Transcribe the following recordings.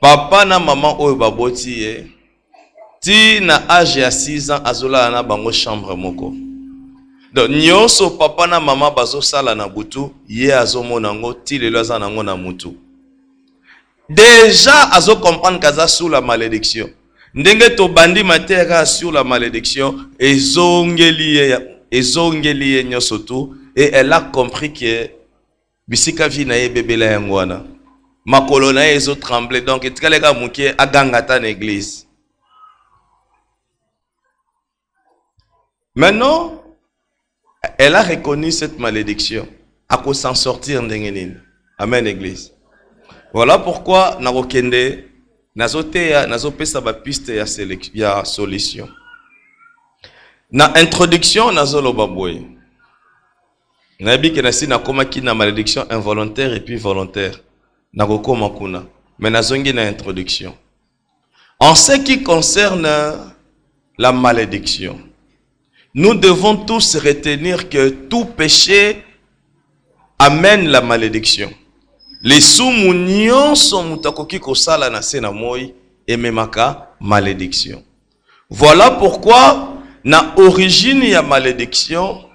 Papa na maman oyo baboti ye. Ti na âge ya 6 ans azola na bango chambre moko. Donc nyonso papa na maman bazo sala na butu, ye azomona ngo ti lelo aza nango na mutu. Déjà azo comprendre kaza sous la malédiction. Ndenge to bandi mateka sur la malédiction, ezongeli ye nyonso tout, et elle a compris que bisika vi na ye bebela yangwana. Makolo na ye ezo trembler, donc etikalega mukie agangata na église. Maintenant, elle a reconnu cette malédiction. À quoi s'en sortir n'dengenine. Amen, église. Voilà pourquoi narokende nazopesa ba piste ya solution. Na introduction nazoloba boy. Nabi ke nasi na koma ki na malédiction involontaire et puis volontaire. Nakokoma kuna. Mais nazongi na introduction. En ce qui concerne la malédiction, nous devons tous retenir que tout péché amène la malédiction. Les soumounions sont mutakoki kosala na sena moi et memaka malédiction. Voilà pourquoi na origine ya malédiction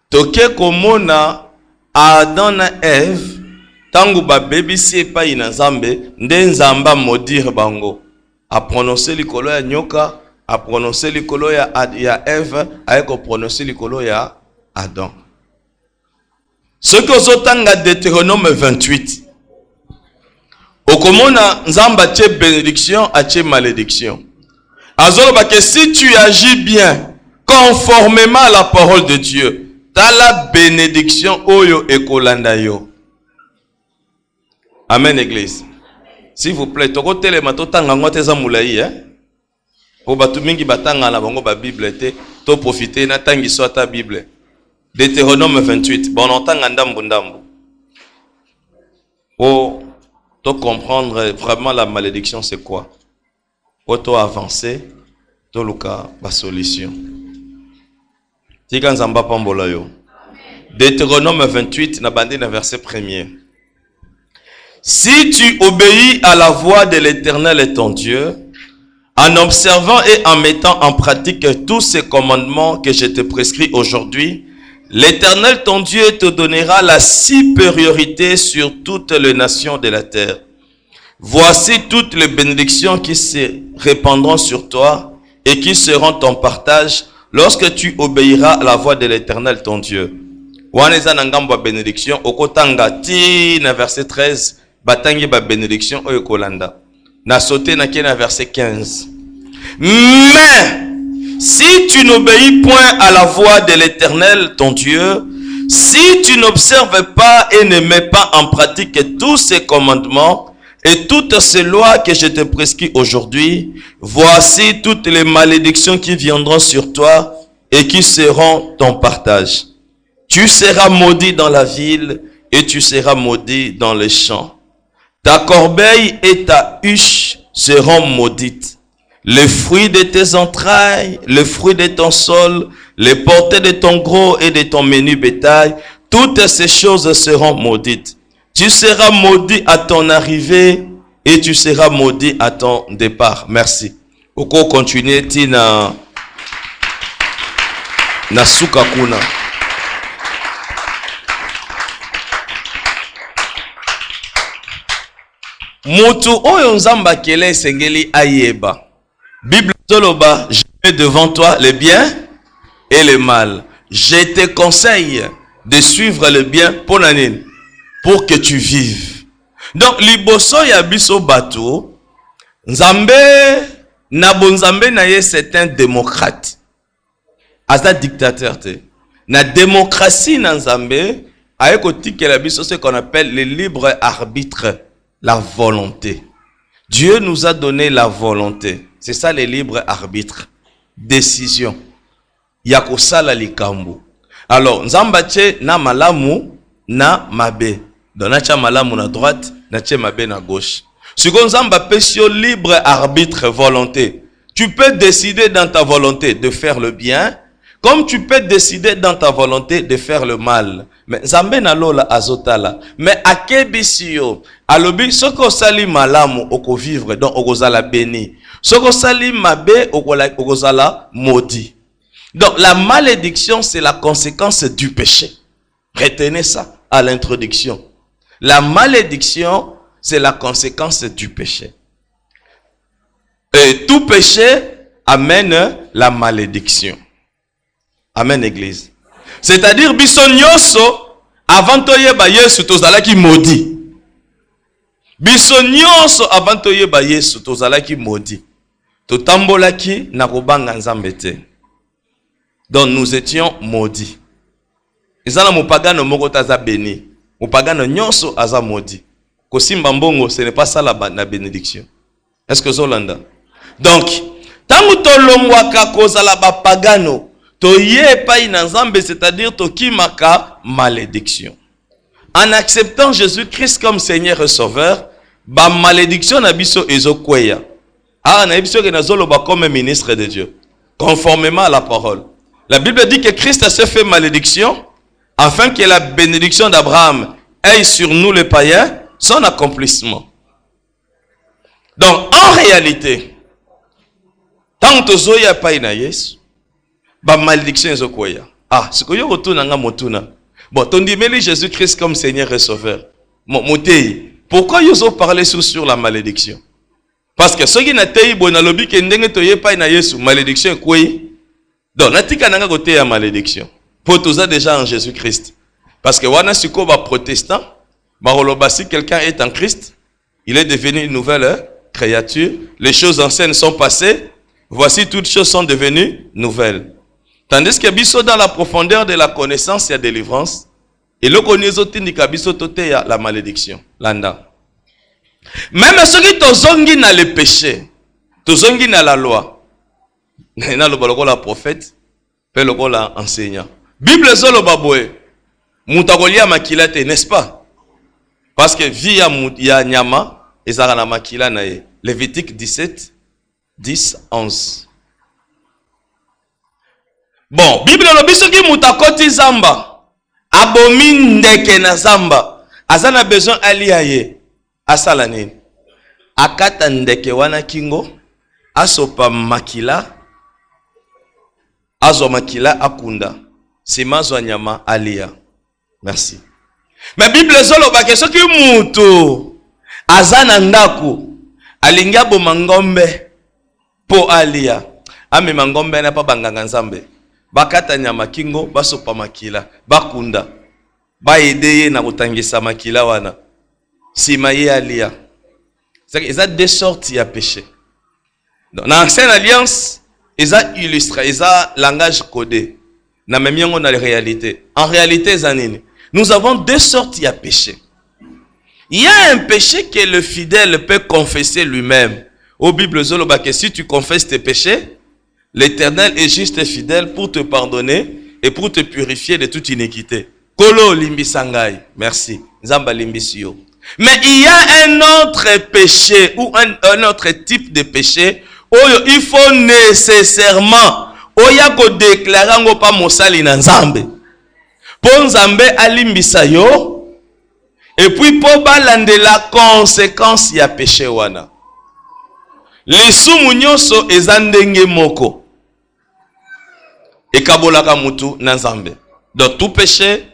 toke komona Adam na Ève tangu ba baby si pa ina Nzambe nde Nzamba maudire bango a prononcer likolo ya nyoka, a prononcer likolo ya Ève, a prononcer likolo ya Adam. Ce que zotanga Deutéronome 28. Okomona Nzamba tche bénédiction a tche malédiction. Azoloba que si tu agis bien, conformément à la parole de Dieu, t'as la bénédiction oyo ekolanda yo. Amen, église. S'il vous plaît, toko telema to tanga ngote za mulayi po batu mingi batanga na bango ba Bible te to profiter na tangi so ta Bible. Deutéronome 28. Bon entanga ndambu ndambu. Pour to comprendre vraiment la malédiction c'est quoi. Pour to avancer to luka ba solution. Tika nzamba pambola yo. Deutéronome 28 na bandi na verset 1er. Si tu obéis à la voix de l'Éternel et ton Dieu, en observant et en mettant en pratique tous ces commandements que je te prescris aujourd'hui, l'Éternel ton Dieu te donnera la supériorité sur toutes les nations de la terre. Voici toutes les bénédictions qui se répandront sur toi et qui seront ton partage lorsque tu obéiras à la voix de l'Éternel ton Dieu. Waneza nangamba bénédiction okotanga ti na verset 13 batangi ba bénédiction oyo kolanda. Na sauté na kena verset 15. Mais si tu n'obéis point à la voix de l'Éternel ton Dieu, si tu n'observes pas et ne mets pas en pratique tous ces commandements et toutes ces lois que je te prescris aujourd'hui, voici toutes les malédictions qui viendront sur toi et qui seront ton partage. Tu seras maudit dans la ville et tu seras maudit dans les champs. Ta corbeille et ta huche seront maudites. Les fruits de tes entrailles, le fruit de ton sol, les portées de ton gros et de ton menu bétail, toutes ces choses seront maudites. Tu seras maudit à ton arrivée et tu seras maudit à ton départ. Merci. Oko continuer tina na suka kuna. Mutu oyo Nzamba kele sengeli ayeba. Bible zoloba, je mets devant toi le bien et le mal. Je te conseille de suivre le bien pour l'année, pour que tu vives. Donc, liboso ya biso bato, Nzambe, nabo Nzambe na ye c'est un démocrate. Aza dictateur te. Na démocratie na Nzambe, ayeko tikela biso ce qu'on appelle le libre arbitre, la volonté. Dieu nous a donné la volonté. C'est ça le libre arbitre. Décision. Yakosala likambo. Alors, Nzamba tche na malamu na mabe. Donc, na tcha malamu na droite, na tche mabe na gauche. Second Nzamba pesio libre arbitre volonté. Tu peux décider dans ta volonté de faire le bien, Comme tu peux décider dans ta volonté de faire le mal. Mais Nzambe na lola azotala. Mais akebisio. Alobi, soko sali malamu oko vivre, donc okozala béni. Soko sali mabe okozala maudit. Donc la malédiction, c'est la conséquence du péché. Retenez ça à l'introduction. La malédiction, c'est la conséquence du péché. Et tout péché amène la malédiction. Amen, église. C'est-à-dire, biso nyonso, avant toyeba Yesu, tozalaki maudit. Biso nyonso, avant toyeba Yesu, tozalaki maudit. Totambolaki na kobanga Nzambe te. Donc, nous étions maudits. Ezala mopagano moko taza béni. Mopagano nyonso aza maudit. Kosimba mbongo, ce n'est pas ça la bénédiction. Est-ce que Zolanda? Donc, tangu tolongwaka kozala ba pagano, toye pa inazambe, c'est-à-dire tokimaka malédiction. En acceptant Jésus-Christ comme Seigneur et Sauveur, ba malédiction na biso ezokweya. Ah, na biso ke nazoloba comme ministre de Dieu, conformément à la parole. La Bible dit que Christ s'est fait malédiction afin que la bénédiction d'Abraham aille sur nous les païens son accomplissement. Donc, en réalité, tant que zoya pa ina Yesu, ba malédiction ezokoya. Ah, ce que yo retourna nga motuna. Bon, ton dimeli Jésus-Christ comme Seigneur et Sauveur. Motei, pourquoi yo zo parler sur la malédiction? Parce que ceux qui na tei bona lobi ke ndenge toye pa ina Yesu, malédiction koyi. Donc, natika nanga kote ya malédiction. Pour tout ça déjà en Jésus-Christ. Parce que wana siko ba protestant, ba roloba si quelqu'un est en Christ, il est devenu une nouvelle créature. Les choses anciennes sont passées. Voici toutes choses sont devenues nouvelles. Tandis que biso dans la profondeur de la connaissance, il y a délivrance. Et le connaissance tindika biso tote ya la malédiction. Landa. Même ceux qui tozongi na le péché, tozongi na la loi. Na lo baloko la prophète, pe loko la enseignant. Bible zolo baboe. Mutakolia makila te, n'est-ce pas? Parce que via ya nyama ezara na makila na ye. Lévitique 17 10 11. Bon, Bible lo biso ki mutakoti zamba. Abomi ndeke na zamba. Azana besoin ali aye. Asala nini? Akata ndeke wana kingo. Asopa makila. Azo makila akunda. Simazo nyama alia. Merci. Mais Bible zolo bake soki mutu azana ndaku alingia bo mangombe po alia. Ame mangombe na pa banganga Nzambe. Bakata nyama kingo basopa makila bakunda. Ba edeye na kutangisa makila wana. Sima ye alia. C'est ça deux sortes ya péché. Dans l'ancienne alliance, ils ont illustré, ils ont langage codé. Na même yango na la réalité. En réalité, zanini, nous avons deux sortes de péché. Il y a un péché que le fidèle peut confesser lui-même. Au Bible zoloba que si tu confesses tes péchés, l'Éternel est juste et fidèle pour te pardonner et pour te purifier de toute iniquité. Kolo limbi sangai. Merci. Nzamba limbi siyo. Mais il y a un autre péché ou un autre type de péché où il faut nécessairement oya ko déclarer ngo pa mosali na Nzambe. Po Nzambe alimbisa yo et puis po balande la conséquence ya péché wana. Lisumu nyonso eza ndenge moko. Ekabolaka mutu na Nzambe. Donc tout péché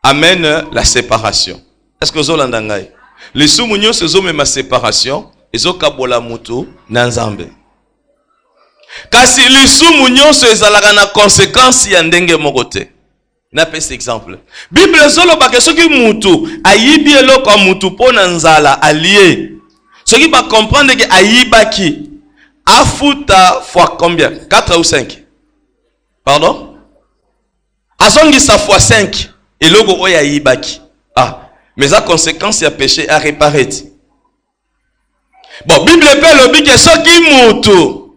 amène la séparation. Est-ce que zolanda ngai? Lisumu nyonso ezomema séparation, ezokabola mutu na Nzambe. Kasi lisumu nyonso ezalaka na conséquence ya ndenge moko te. Na pesa exemple. Bible zoloba ke soki mutu ayibi eloko mutu pona nzala allié. Soki ba comprendre que ayibaki afuta fois combien? 4 ou 5? Pardon? Azongi sa fois 5 eloko oya ayibaki. Ah, mais la conséquence ya péché à réparer. Bon, Bible peut lobi ke soki mutu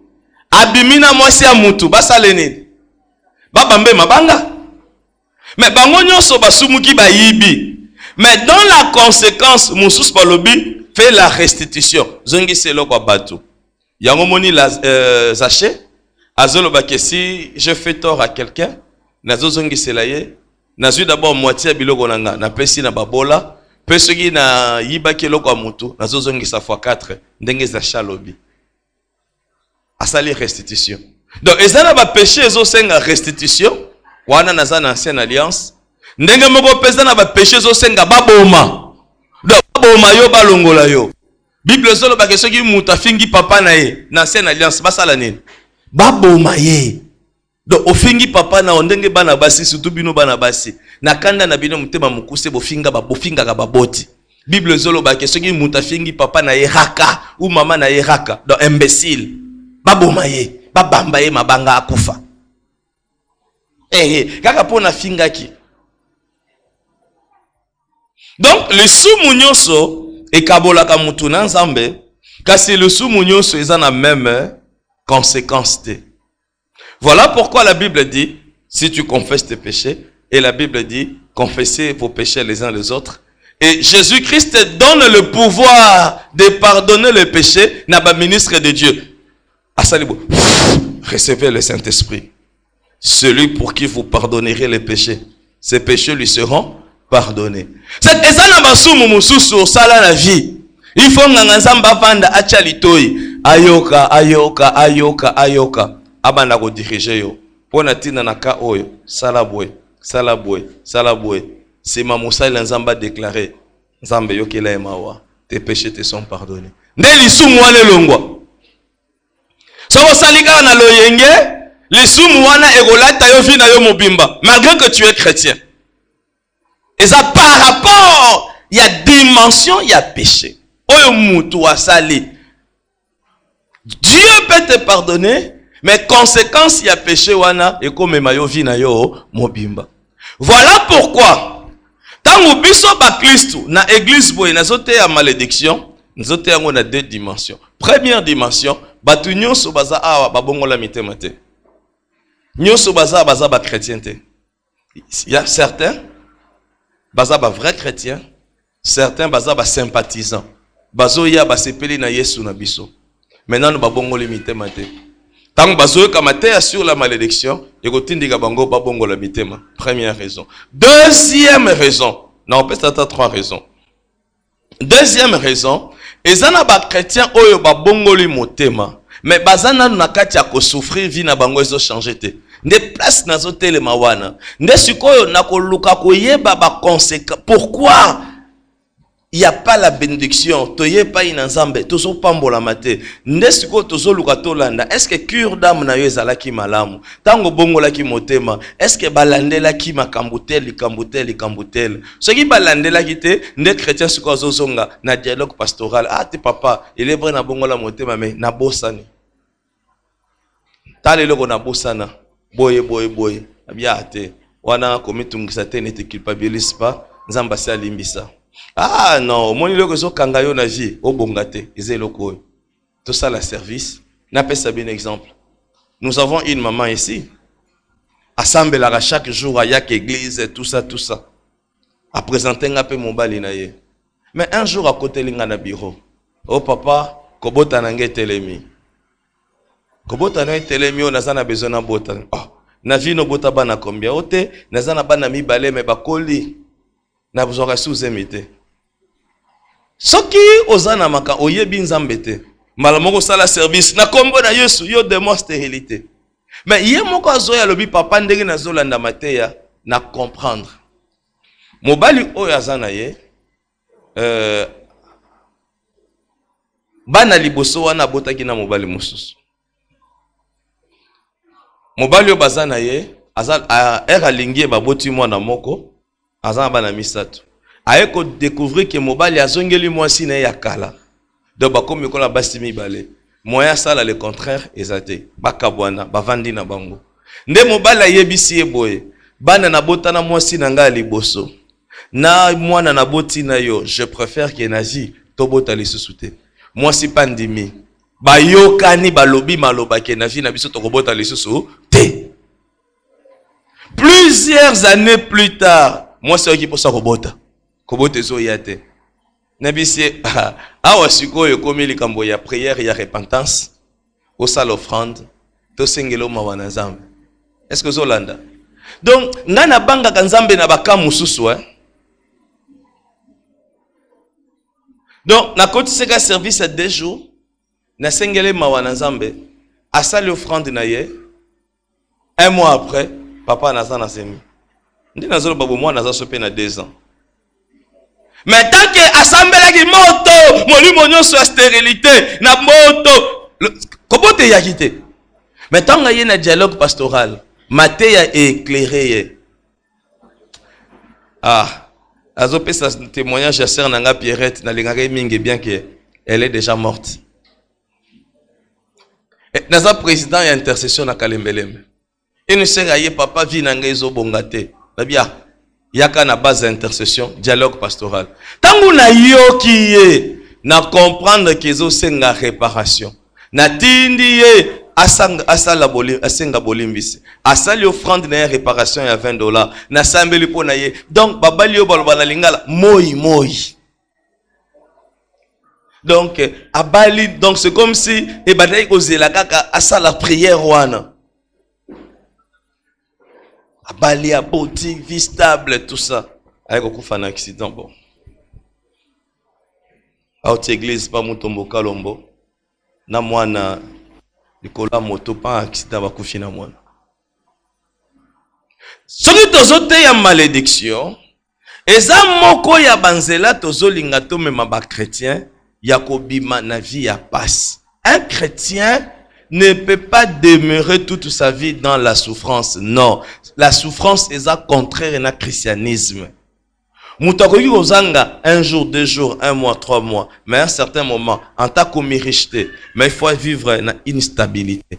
abimina mwasi ya mutu basale nini? Babambe mabanga. Mais bango nyonso basumuki bayibi. Mais dans la conséquence, mususu balobi fait la restitution. Zongi selo kwa batu. Yango moni la Zaché Azoloba que si je fais tort à quelqu'un, nazozongi selaye, nazu d'abord moitié à biloko nanga, na pesi na babola, pesogi na yiba keloko a mutu, nazozongi sa fois 4, ndenge za chalobi. Asali restitution. Donc, ezana ba péché ezo senga restitution, wana nazana ancienne alliance, ndenge moko pesa na ba péché ezo senga baboma. Donc, baboma yo balongola yo. Bible zolo ba kesoki muta fingi papa na ye, na ancienne alliance, basala nini? Baboma ye. Donc ofingi papa na ondenge bana basi surtout bino bana basi. Na kanda na bino mutema mukuse bofinga ka baboti. Bible zolo ba kesoki muta fingi papa na ye raka ou mama na ye raka. Donc imbécile. Baboma ye, babamba ye mabanga akufa. Kaka pona finga ki. Donc le soumunyoso et kabola ka mutu na nzambe kasi le soumunyoso eza na même conséquence. Voilà pourquoi la Bible dit, si tu confesses tes péchés, et la Bible dit, confessez vos péchés les uns les autres. Et Jésus-Christ donne le pouvoir de pardonner les péchés, n'a pas ministre de Dieu. Recevez le Saint-Esprit. Celui pour qui vous pardonnerez les péchés, ces péchés lui seront pardonnés. C'est ça n'a pas sous ça la vie. Il faut ngangazamba vanda achalitoi. Ayoka, ayoka, ayoka, ayoka. Abanda ko diriger yo. Pona tina na ka oyo. Salabwe, salabwe, salabwe. C'est ma moussa l'enzamba déclaré. Nzambe yo kela emawa. Tes péchés te sont pardonnés. Ndeli sumu wane longwa. Soko salika na loyenge. Les sumu wana egolata yo vina yo mobimba. Malgré que tu es chrétien. Et ça par rapport, il y a dimension, il y a péché. Oyo mutu asali. Dieu peut te pardonner, mais conséquence, il y a péché wana et comme mayo vina yo mobimba. Voilà pourquoi, tant biso ba Christou na église boye na zote ya malédiction, zote yango na deux dimensions. Première dimension, batu nyonso baza awa babongola mitema te. Nyonso baza ba chrétien te. Il y a certains baza ba vrai chrétien, certains baza ba sympathisants. Bazo ya ba sepeli na Yesu na biso. Maintenant, nous avons limité maté. Tant que bazo kamate sur la malédiction, et que bango babongo la mitema. Première raison. Deuxième raison. Non, on peut s'attendre trois raisons. Deuxième raison, ezana ba chrétien oyo babongo li motema. Mais bazana nakati ya ko souffrir vie na bango ezo changer te. Ne place na zo telema wana. Nde sikoyo nakoluka koyeba ba conséquences. Pourquoi il n'y a pas la bénédiction, toye pas inazambe, tozo pambola mate. Ndesiko tozo lukatolanda. Est-ce que cure d'âme na yo ezalaki malamu? Tango bongola ki motema, est-ce que balandela ki makambuteli kambuteli kambuteli? Ce qui balandela ki te, nde chrétien siko zozonga na dialogue pastoral. Ah te papa, il est vrai na bongola motema mais na bosani. Tale loko na bosana. Boye boye boye. Abia ate. Wana komitungisa te ne te culpabilise pas. Nzamba sa limbisa. Ah non, mon iloko zo kangayo na vie, au bongate, izeloko. Tout ça la service. N'a pas ça bien exemple. Nous avons une maman ici. Assemble à chaque jour à yak église, tout ça, tout ça. À présenter un peu mon bali na ye. Mais un jour à côté linga na bureau. Oh papa, kobota nange telemi. Kobota nange telemi, on a besoin na bota. Oh, na vie no bota bana combien? Ote, nazana bana mi balé me bakoli. Na besoin sous emité. Soki ozana maka oyebi nzambe te. Malamoko sala service na kombo na Yesu yo démon stérilité. Mais yé moko azoya lobi papa ndenge na zolanda mateya na comprendre. Mobali oyo azana ye bana liboso wana botaki na mobali mosusu. Mobali oyo bazana ye azal era lingie baboti mwana moko. Azan bana misato. Aye ko découvrir que mobali azongeli mwasi na ya kala. Donc bakomi ko la basi mibale. Moya sala le contraire ezate. Bakabwana bavandi na bango. Nde mobali ayebisi ye boye. Bana na botana mwasi na nga liboso. Na mwana na boti na yo, je préfère que nazi to bota lisusu te. Mwasi pandimi. Bayokani balobi maloba ke na vie na biso to bota lisusu te. Plusieurs années plus tard, moi c'est qui pour ça robota. Kobote zo yate. Nabisi awa sikoyo komi likambo ya prière ya repentance, au sal offrande, to sengelo mawana nzambe. Est-ce que zolanda? Donc ngana banga kanzambe na baka mususu Donc na koti seka service à 2 jours na sengele mawana nzambe asali offrande na ye. 1 mois après papa naza na semi. Ndi nazolo babo moi naza sope na 2 ans. Mais tant que assemblée qui moto, molimo nyonso ya stérilité na moto, comment te yakite? Mais tant qu'il y a un dialogue pastoral, maté a éclairé. Ah, azopé sa témoignage à sœur Nanga Pierrette na lingare mingi bien que elle est déjà morte. Naza président et intercession na Kalembelem. Et ne sait rien papa vi nanga ezo bongate. Na bien. Yaka na base d'intercession, dialogue pastoral. Tangu na yoki ye, na comprendre que zo senga réparation. Na tindi ye, asala bolimbisi. Asali offrande na réparation ya $20. Na sambeli po na ye. Donc, babali yo baloba na lingala, moi. Donc, abali, donc c'est comme si, e badai kozela kaka, asala prière wana. Abali à boutique, vie stable, tout ça. Avec un accident, bon. À haute église, pas moutombo kalombo. Na mwana, Nicolas moto, pas accident, va coucher na mwana. Soki tozote ya malédiction, eza moko ya banzela tozolinga to mema ba chrétien, ya kobima na vie ya passe. Un chrétien ne peut pas demeurer toute sa vie dans la souffrance. Non. La souffrance est contraire à christianisme. Moutakoyi ozanga 1 jour, 2 jours, 1 mois, 3 mois. Mais à un certain moment, en tant que mériché, mais il faut vivre dans instabilité.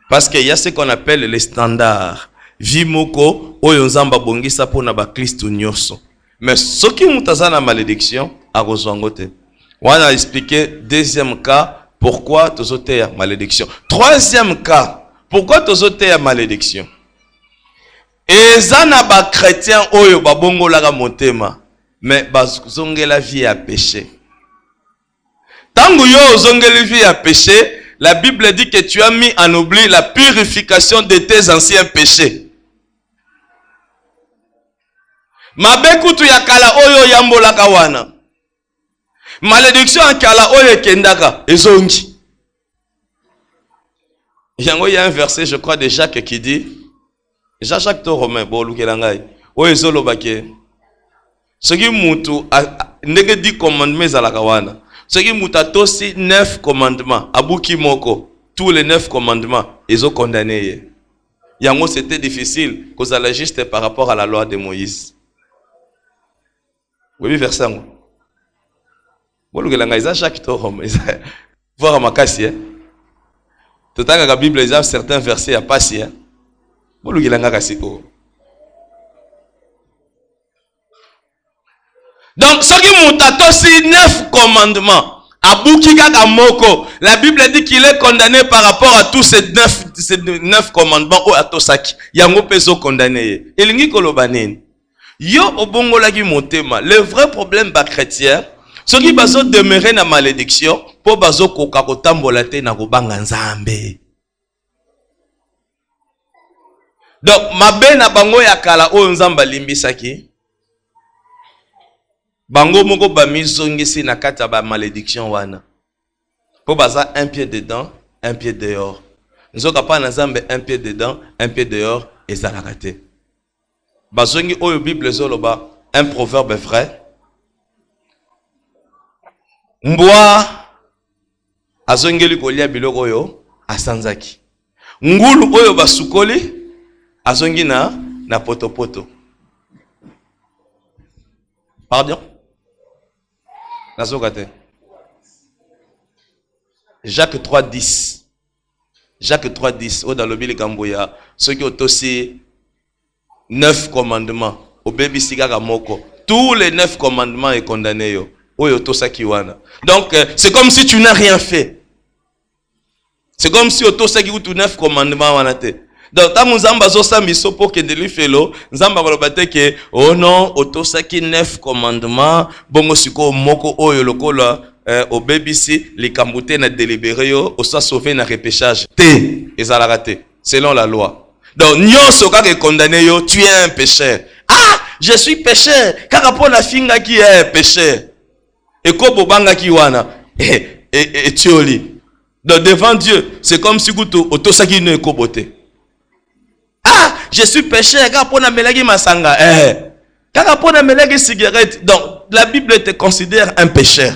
Parce qu'il y a ce qu'on appelle les standards. Vimoko, oyonzamba bongisa pona ba Christ nyoso. Mais ce qui moutazana malédiction, a rozwangote. On a expliqué, 2e cas, pourquoi tozote ya malédiction. 3e cas, pourquoi tozote ya malédiction? Eza na ba chrétien oyo babongolaka motema, mais bazongela vie ya péché. Tangu yo ozongela vie ya péché, la Bible dit que tu as mis en oubli la purification de tes anciens péchés. Mabekutu ya kala oyo yambolaka wana. Malédiction en kala oyo kendaka ezongi. Il y a un verset, je crois, de Jacques qui dit, Jacques to Romain, bon, lukelangai, oyo ezolobake, ce qui mutu, ndenge 10 commandements ezalaka wana. Ce qui mutu atosi 9 commandements, abuki moko, tous les 9 commandements, ezo condamné. Yango c'était difficile, cause la juste par rapport à la loi de Moïse. Oui, verset. Bon, lukelangai, Jacques to Romain, voir makasi, hein. Tout à la Bible, il y a certains versets à passer. Donc, ce qui m'a aussi 9 commandements. La Bible dit qu'il est condamné par rapport à tous ces 9 commandements. Yango peso condamné. Le vrai problème ba chrétien, ce qui va demeurer dans la malédiction, pour bazo koka kotambola te na kobanga nzambe. Donc mabe na bango ya kala oyo nzamba limbisaki. Bango moko ba mizongisi na kata ba malédiction wana. Po baza un pied dedans, un pied dehors. Nzoka pa na nzambe un pied dedans, un pied dehors ezalaka te. Bazongi oyo Bible zoloba un proverbe vrai. Mbwa azongeli kolia biloko oyo asanzaki. Ngulu oyo basukoli azongi na potopoto. Pardon? Nazokate. Jacques 3:10. Jacques 3:10 au dans le Bible Kamboya, ceux qui ont aussi 9 commandements au baby sigara moko. Tous les 9 commandements est condamné yo. Donc, c'est comme si tu n'as rien fait. C'est comme si tu as 9 commandements. Donc, tant que Nzamba zosa miso pour que de felo, Nzamba balobate que oh non, otosaki 9 commandements, bongo siko moko oyo lokola au BBC, les Camboutés na délibéré yo, au soit sauvé na repêchage. T, ils ont raté, selon la loi. Donc, nyonso kaka condamné yo, tu es un pécheur. Ah, je suis pécheur. Kaka po na finga qui est un pécheur. Et ko bobanga ki wana. Et tioli. Donc, devant Dieu, c'est comme si kuto otosaki no ekobote. Ah, je suis pécheur. Kaka po na melagi masanga. Kaka po na melagi cigarette. Donc, la Bible te considère un pécheur.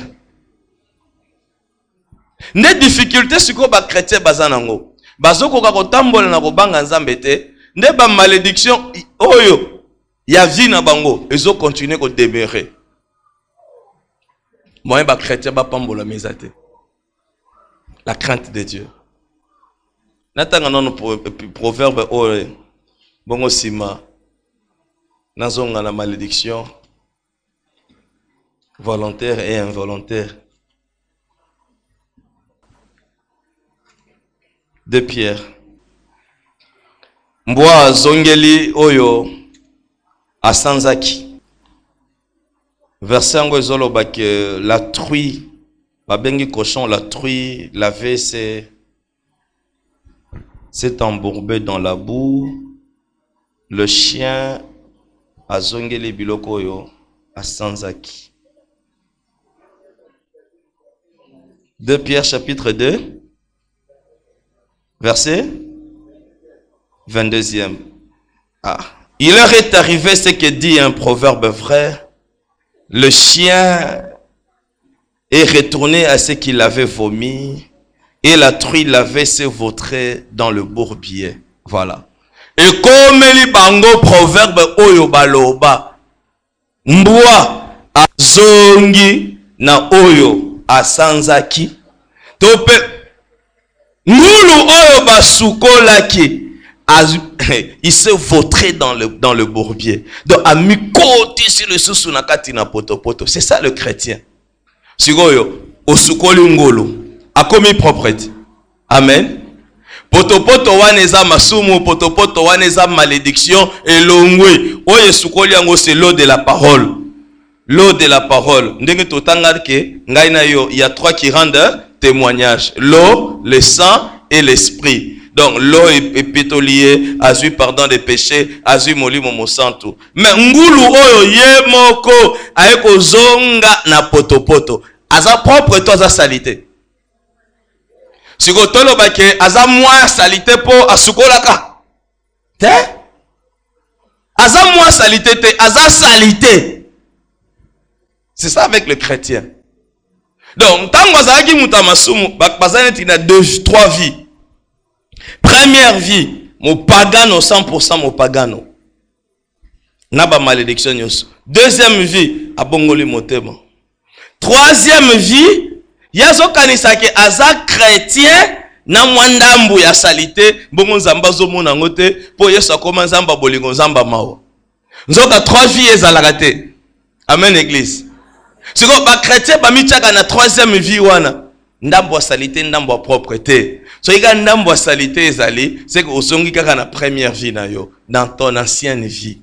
Ne difficulté sur quoi ba chrétien bazanango. Bazoko ka kotambola na kobanga nzambe te. Ne ba malédiction oyo ya vie na bango, ils ont continué ko demeurer. Moi ba chrétien ba pambola mezate. La crainte de Dieu. Natanga non proverbe oyo bongo sima. Nazonga la malédiction volontaire et involontaire. De Pierre. Mbwa zongeli oyo asanzaki. Verset ngo ezoloba que la truie, babengi cochon, la truie, l'avait s'est embourbé dans la boue. Le chien a zongeli biloko oyo asanzaki. De Pierre chapitre 2. Verset 22e. Ah. Il leur est arrivé ce que dit un proverbe vrai. Le chien est retourné à ce qu'il avait vomi et la truie l'avait se vautré dans le bourbier. Voilà. Et comme les bango proverbe oyo baloba. Mbwa azongi na oyo asanzaki. Tope Ngulu oyo basukolaki, il s'est vautré dans le bourbier. Donc, a mis côté sur le sous na kati na poto poto. C'est ça le chrétien. Sigoyo, osukoli ngulu, a commis propreté. Amen. Poto poto waneza masumu, poto poto waneza malédiction, et l'ongwe. Oye sukoli yango, c'est l'eau de la parole. L'eau de la parole. Ndenge totanga ke, ngaina yo, il y a trois qui rendent témoignage. L'eau, le sang et l'esprit. Donc l'eau est pétrolier, azui pardon des péchés, azui moli momo santo. Mais ngulu oyo ye moko aeko zonga na poto poto. Aza propre to aza salité. Siko tolo bake aza moins salité po asukolaka. Te? Aza moins salité te, aza salité. C'est ça avec le chrétien. Donc, tant que vous avez trois vies. Première vie, mon pagano 100% mon pagano. Naba malédiction. Deuxième vie, abongoli motema. Troisième vie, yazo kanisake aza chrétien na mwandambu ya salité, bongo nzamba zo mona ngote, po yesu akoma nzamba bolingo nzamba mawa. Nzoka trois vies ezalaka te. Amen église. Si vous êtes chrétien, vous avez une troisième vie. Vous avez salité, vous avez propreté. Si vous avez une salité, c'est que vous avez une première vie dans ton ancienne vie.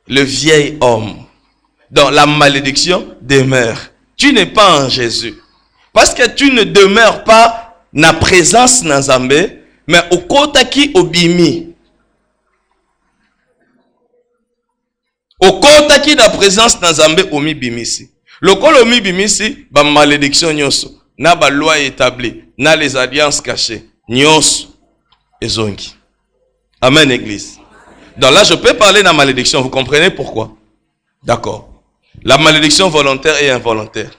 Le vieil homme. Donc la malédiction demeure. Tu n'es pas en Jésus. Parce que tu ne demeures pas dans la présence de Zambé, mais au côté qui obimi. Au côté qui la présence de Zambé omi bimisi. Le colomi bimisi, ba malédiction nyonso, na ba loi établie, na les alliances cachées, nyonso, ezongi. Amen, église. Donc là, je peux parler de la malédiction, vous comprenez pourquoi? D'accord. La malédiction volontaire et involontaire.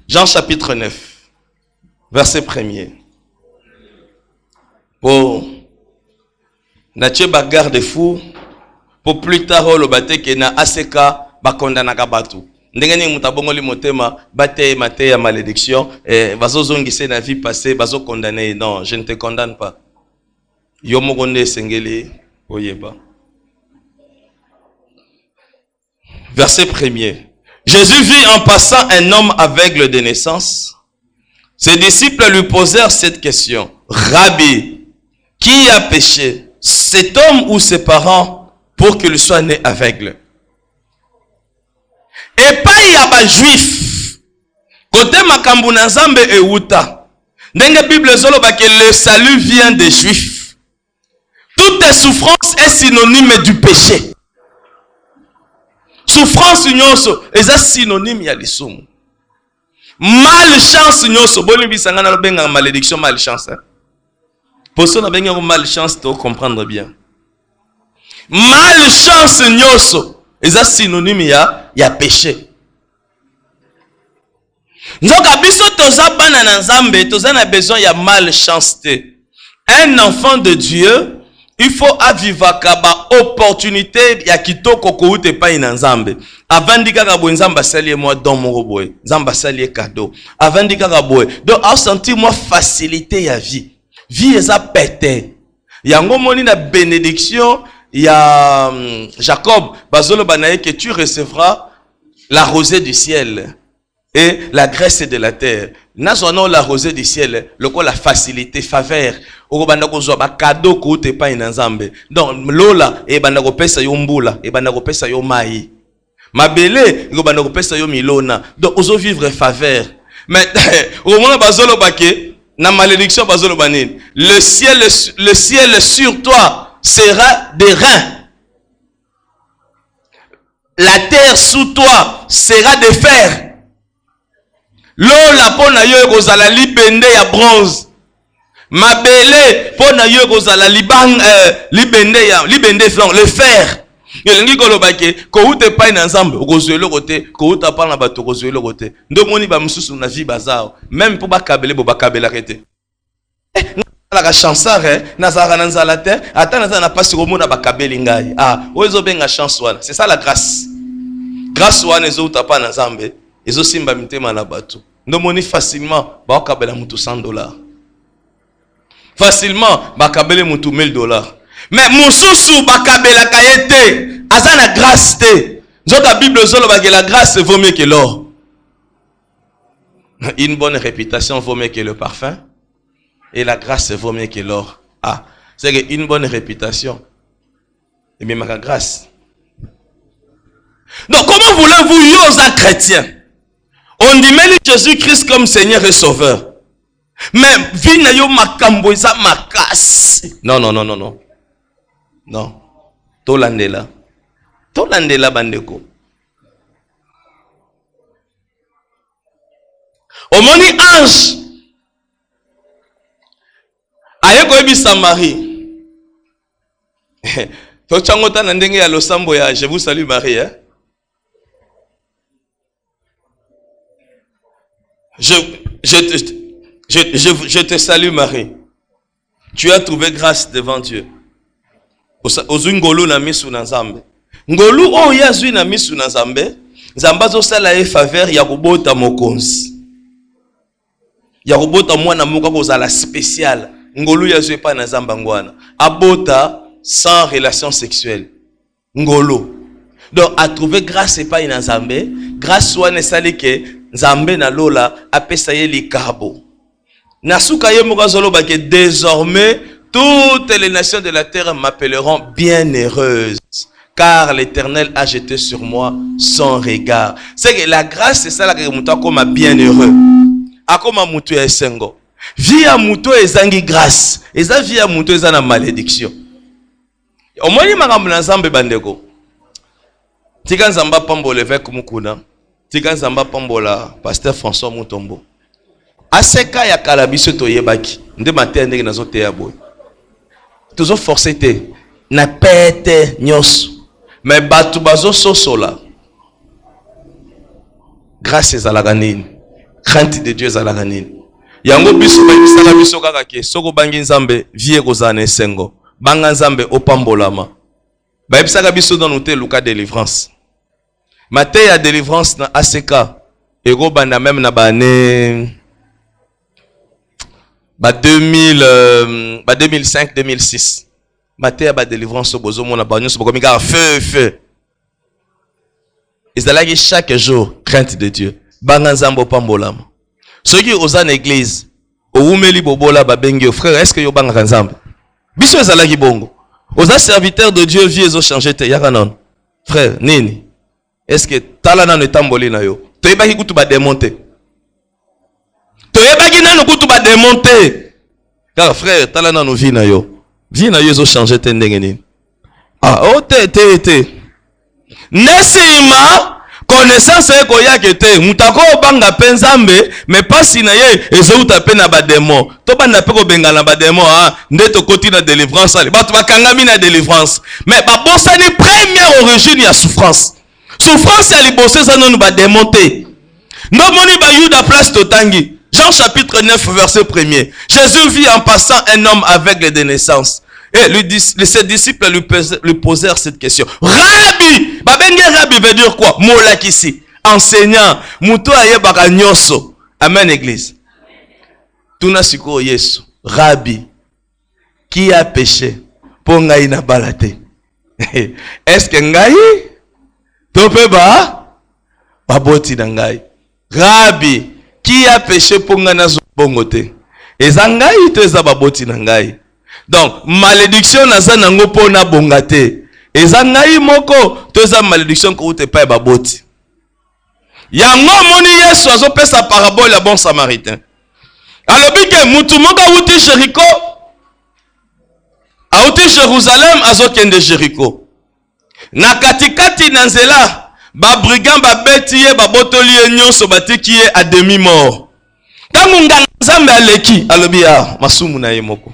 Jean chapitre 9, verset 1er. Pour Nathieu bagarre de fou, pour plus tard, le bâté qui na aseka bakondanaka batu. Ndengeni mutabongoli motema bate mate ya malédiction bazo zongise na vie passée bazo condamner. Non, je ne te condamne pas. Yo mokonde sengeli oyeba. Verset 1er. Jésus vit en passant un homme aveugle de naissance. Ses disciples lui posèrent cette question. Rabbi, qui a péché, cet homme ou ses parents, pour qu'il soit né aveugle? Et pas il y a pas juif. Côté makambu na nzambe euta. Ndenge Bible zoloba que le salut vient des Juifs. Toute souffrance est synonyme du péché. Souffrance nyonso est synonyme ya lisumu. Malchance nyonso boni bisanga na benga malédiction malchance. Pour ça na benga malchance to comprendre bien. Malchance nyonso est synonyme ya péché. Nzoka biso toza bana na nzambe toza na besoin ya malchancete. Un enfant de Dieu, il faut avivaka ba opportunité ya kitoko ko ute pa ina nzambe. Avandika ka bo nzamba sali moi don moko boy. Nzamba sali cadeau. Avandika ka boy. Donc a senti moi facilité ya vie. Vie eza pété. Yango moni na bénédiction ya Jacob bazolo banaye que tu recevras la rosée du ciel et la graisse de la terre. Nazono la rosée du ciel, le quoi la facilité, faveur. Oko bandako zo ba cadeau ko te pa ina nzambe. Donc lola e bandako pesa yo mbula, e bandako pesa yo mai. Mabele e bandako pesa yo milona. Donc ozo vivre faveur. Mais au moment bazolo bake na malédiction bazolo banine. Le ciel sur toi sera des reins. La terre sous toi sera de fer. Lola pona yo kozala libende ya bronze. Mabele pona yo kozala libende flanc le fer. Yelingi kolobake ko ute pa na nzambe okozwelo kote ko uta pa na bato kozwelo kote. Ndo moni ba mususu na vie bazao même pour ba kabele bo ba kabela kete. La chansare nazara na nzala te ata nazana na pasi komona ba kabeli ngai. Ah, ozo benga chance wana. C'est ça la grâce. Grâce wana ezo uta pa na nzambe, ezo simba mitema na bato. Ndo moni facilement ba kabela mutu $100. Facilement ba kabele mutu $1000. Mais mususu ba kabela kayete azana grâce te. Nzoka Bible zolo ba que la grâce vaut mieux que l'or. Une bonne réputation vaut mieux que le parfum. Et la grâce vaut mieux que l'or. Ah, c'est une bonne réputation. Et même la grâce. Donc comment voulez-vous, yo, un chrétien? On dit mais Jésus-Christ comme Seigneur et Sauveur. Mais vina yo makambo isa makas. Non, non, non, non, non. Non. Tolandela. Tolandela bandeko. Au moni ange. Aye koebisa Marie. Tochangota na ndenge ya losambo ya je vous salue Marie. Hein? Je te salue Marie. Tu as trouvé grâce devant Dieu. Ozu ngolu na misu na nzambe. Ngolu o ya zui na misu na nzambe. Nzamba zo sala e faveur ya kobota mokonzi. Ya kobota mwana moko kozala spécial. Ngolu ya zui pa na nzamba ngwana. Abota sans relation sexuelle. Ngolu. Donc a trouvé grâce et pas na nzambe. Grâce wana sali ke nzambe na lola apesa ye likabo. Nasuka ye moko zoloba ke désormais toutes les nations de la terre m'appelleront bienheureuse, car l'Éternel a jeté sur moi son regard. C'est que la grâce, c'est ça la que muto akoma bienheureux. Akoma muto ya esengo. Via muto ezangi grâce. Eza via muto ezana malédiction. Omoni makambo na nzambe bandeko. Tika nzamba pambola évêque Mukuna. Tika nzamba pambola pasteur François Mutombo. Aseka ya kalabiso toyebaki. Nde matin ndenge nazote ya boy. Tozo forcé te na pete nyos mais batu bazo sosola grâce ezalaka nini crainte de Dieu ezalaka nini yango biso bayisaka biso kaka ke soko bangi nzambe vie kozana esengo banga nzambe opambolama bayisaka biso dans nous te luka délivrance matin ya délivrance na ACK ego banda même na bane ba 2005 2006 maté ba délivrance bozo mona ba nyonso bokomi ka feu ezalaki chaque jour crainte de Dieu banga nzambo pambolama soki ozana église oumeli bobola ba bengi frère est-ce que yo banga nzambe biso ezalaki bongo oza serviteur de Dieu vie ezo changer te yaka non frère nini est-ce que tala na ne tamboli na yo toyebaki kutu ba démonter toyebaki nanu kutu ba démonter. Car frère, tala na no vie na yo. Vie na yo zo changer te ndenge nini. Ah, oh te. Nesima connaissance eko yake te. Mutako banga penzambe, mais pasi na ye ezouta pe na ba démon. To banda pe ko benga na ba démon ah, ndeto koti na délivrance ale. Ba to bakangami na délivrance. Mais ba bossa ni première origine ya souffrance. Souffrance ya libosé ça non ba démonter. Non moni ba yuda place totangi. Jean chapitre 9 verset 1er. Jésus vit en passant un homme aveugle de naissance. Et ses disciples lui posèrent cette question. Rabbi! Babenge Rabbi veut dire quoi? Molakisi. Enseignant. Muto ayebaka nyoso. Amen, église. Tuna siko Yesu. Rabbi. Qui a péché? Pour ngai na balate. Est-ce que ngai? Tope ba? Baboti na ngai. Rabbi. Qui a péché pour ngai na bongote? Eza ngai to eza baboti na ngai. Donc, malédiction naza nango po na bongate. Eza ngai moko, to eza malédiction ko ute pa baboti. Yango moni Yesu azo pesa parabole ya bon samaritain. Alobi ke mutu moko uti Jéricho, auti Jérusalem azo kende Jéricho. Na katikati na nzela, ba brigand ba beti ye ba botoli ye nyonso batiki ye a demi mort. Tangu ngana Nzambe aleki, alobi ya masumu na ye moko.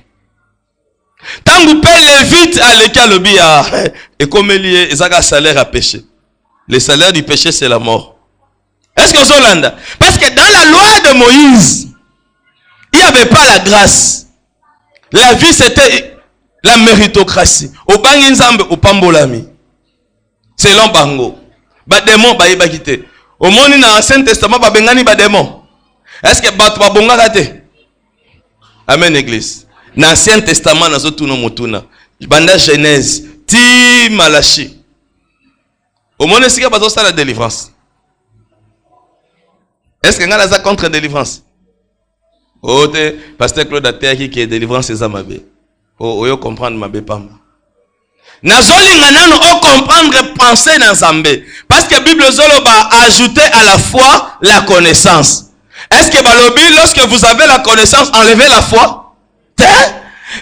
Tangu pe Lévite aleki alobi ya ekomeli ezaka salaire à péché. Le salaire du péché c'est la mort. Est-ce que c'est Hollande? Parce que dans la loi de Moïse, il n'y avait pas la grâce. La vie c'était la méritocratie. Au bangi Nzambe au pambolami. Selon bango. Ba démon ba yeba kité. Au moni na Ancien Testament ba bengani ba démon. Est-ce que ba ba bonga kate? Amen église. Dans l'Ancien Testament, dans tout motuna, banda Genèse, ti Malachi. Au monde est-ce qu'il y a pas la délivrance? Est-ce qu'il y a contre la délivrance? Oh, pasteur Claude Atea qui est délivrance c'est Zamabe. Oh, yo comprendre ma bepamba. Nazoli nganano o comprendre penser dans Zambé. Parce que la Bible zolo ba ajouter à la foi la connaissance. Est-ce que balobi lorsque vous avez la connaissance enlevez la foi?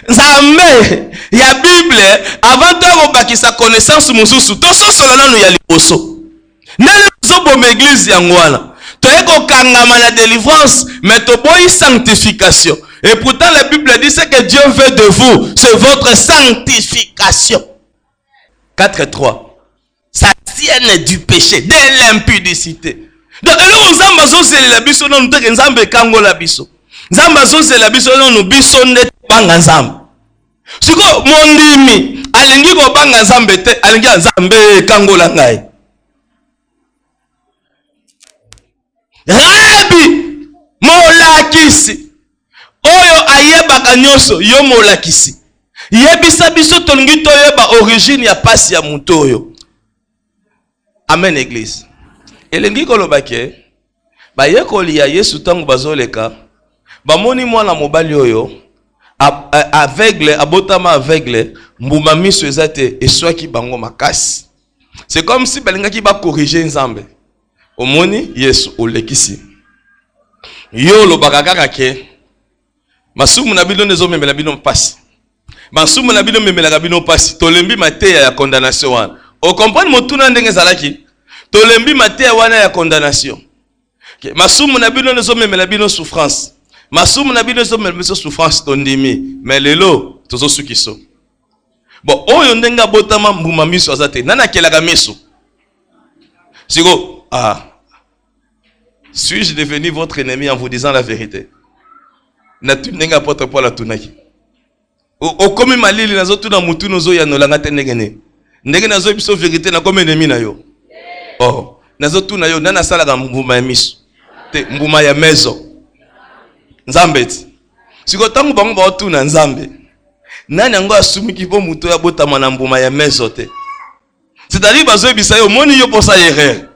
Nzambe ya Bible avant de baki sa connaissance mususu to so solo nanu ya liboso nele zo bom église yangwana to eko kangama na délivrance mais to boy sanctification et pourtant la Bible dit ce que Dieu veut de vous c'est votre sanctification. 4:3 ça tienne du péché de l'impudicité. Donc eloko Nzambe zo c'est la biso non te Nzambe kango la biso. Nzamba zonse la biso no biso nde banga Nzambe. Siko mondimi alingi ko banga Nzambe te alingi Nzambe kangola ngai. Rabbi molakisi oyo ayebaka nyonso yo molakisi. Yebisa biso tongi toyeba origine ya pasi ya muto oyo. Amen église. Elingi ko lobake ba yekoli ya Yesu tangu bazoleka. Bamoni mwana mobali oyo aveugle abotama aveugle mbuma miso ezate eswaki bango makasi. C'est comme si balingaki ba corriger Nzambe. Omoni Yesu olekisi. Yo lobaka kaka ke masumu na bino nezo memela bino pasi. Masumu na bino memela bino pasi. Tolembi mateya ya condamnation wana. O comprendre motuna ndenge zalaki. Tolembi mateya wana ya condamnation. Masumu na bino nezo memela bino souffrance. Masumu na bino zo melmeso souffrance tondimi mais lelo tozo sukiso. Bon oyo ndenga botama mbuma miso azate nana kelaka miso. Siko suis-je devenu votre ennemi en vous disant la vérité? Na tu ndenga porte pour la tunaki. O komi malili nazo tuna mutu nozo ya nolanga tenengene. Ndenge nazo biso vérité na comme ennemi na yo. Oh nazo tuna yo nana sala mbuma ya miso. Te mbuma ya mezo. Nzambe ti. Siko tangu bango ba otuna Nzambe. Nani yango asumiki po muto ya botama na mbuma ya meso te. C'est-à-dire bazo ebisa yo moni yo posa erreur.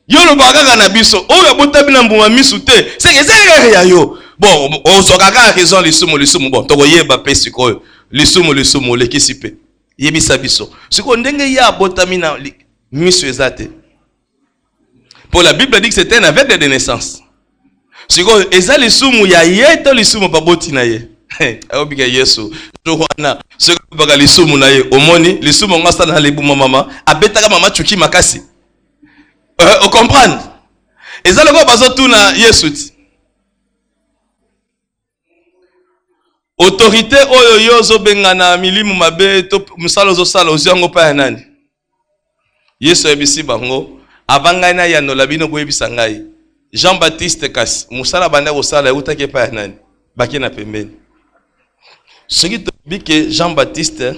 Yo lo bakaka na biso oyo botami na mbuma misu te. C'est erreur ya yo. Bon, ozokaka raison lisumu bon toko yeba pe siko lisumu lekisi pe. Yebisa biso. Siko ndenge ya botami na misu ezate. Pour la Bible dit que c'était un aveugle de naissance. siko eza lisumu ya ye to lisumu baboti na ye. Ayobika Yesu wana siko baka lisumu na ye omoni lisumu ngasa na libuma mama abetaka mama chuki makasi. On comprendre? Eza loko bazotu na Yesu ti. Autorité oyo yozo bengana milimu mabe to musalo zo sala oziango pa ya nani? Yesu ebisi bango avanga na ya no labino boyebisa ngai. Jean-Baptiste kasi musala banda ko sala utake pa ya nani? Baki na pembeni. Soki to bike Jean-Baptiste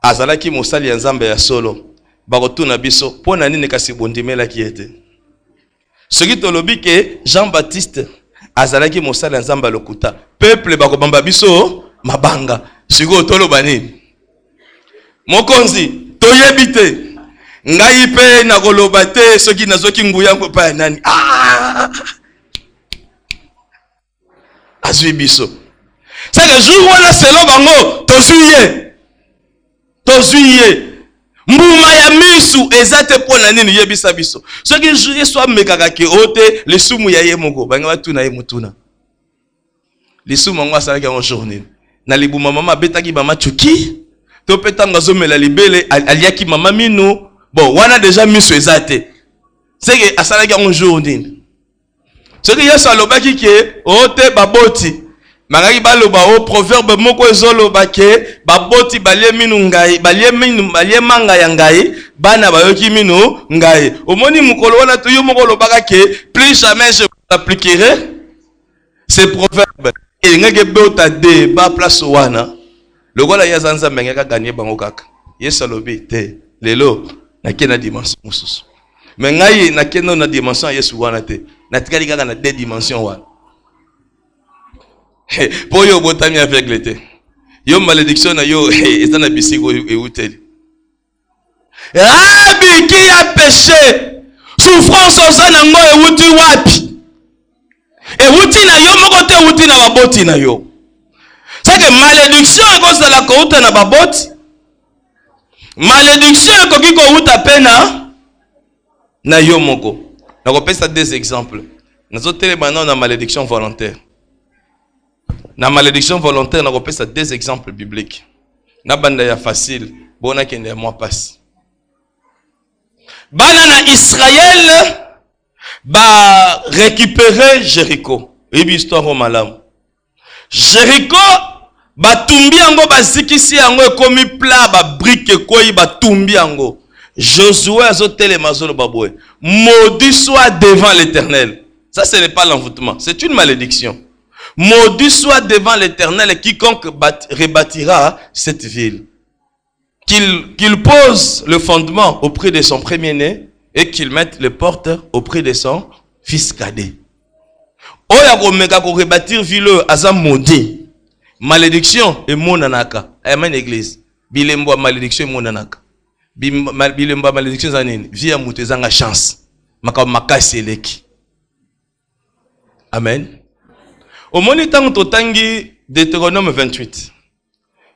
azalaki musali ya Nzambe ya solo bakotuna biso pona nini kasi bondimela kiete. Soki to lobike Jean-Baptiste azalaki musali ya Nzambe lokuta peuple bakobamba biso mabanga siko toloba nini? Mokonzi toyebite ngai pe na koloba te soki nazoki nguya ko pa nani azwi biso. C'est que jour wana selo bango tozuye mbuma ya misu ezate pona nini yebisa biso soki juye so amekaka ke ote lisumu ya ye moko banga batuna ye mutuna lisumu ngo asala ke en journée na libuma mama betaki mama chuki to petanga zomela libele aliaki mama minu bon wana déjà misu ezate c'est que asala ke en journée soki yeso alobaki ke ote baboti Mangaki baloba o proverbe moko ezoloba ke baboti balie minu ngai balie manga ya ngai bana bayoki minu ngai. Omoni mukolo wana to yo moko lobaka ke plus jamais je t'appliquerai ces proverbes. Et ngeke bota de ba place wana. Lokola yazanza mengeka gagner bango kaka. Yesu alobi te lelo na kena dimension mususu. Mais ngai na kena na dimension Yesu wana te. Na tikali kaka na deux dimensions wana. Pour yo botami avec l'été. Yo malédiction na yo est na bisiko e uteli. Rabbi qui a péché, souffrance osana ngo e uti wapi? E uti na yo moko te uti na baboti na yo. C'est que malédiction à cause de la kouta na baboti. Malédiction koki ko uta pena na yo moko. Na ko pesa deux exemples. Nazo tele maintenant na malédiction volontaire. Na malédiction volontaire, on a deux exemples bibliques. Na banda ya facile, bona kende moi passe. Bana na Israël ba récupérer Jéricho. Ebi histoire au malam. Jéricho ba tumbi ango ba zikisi ango ekomi plat ba brique koyi ba tumbi ango. Josué azotele mazolo baboué. Maudit soit devant l'Éternel. Ça ce n'est pas l'envoûtement, c'est une malédiction. Maudit soit devant l'Éternel et quiconque rebâtira cette ville. Qu'il pose le fondement auprès de son premier-né et qu'il mette les portes auprès de son fils cadet. Oya ko meka ko rebâtir ville aza maudit. Malédiction et monanaka. Amen église. Bilembo malédiction et monanaka. Bilembo malédiction zanini. Via mutezanga chance. Maka makasi eleki. Amen. Au monitant totangi Deutéronome 28.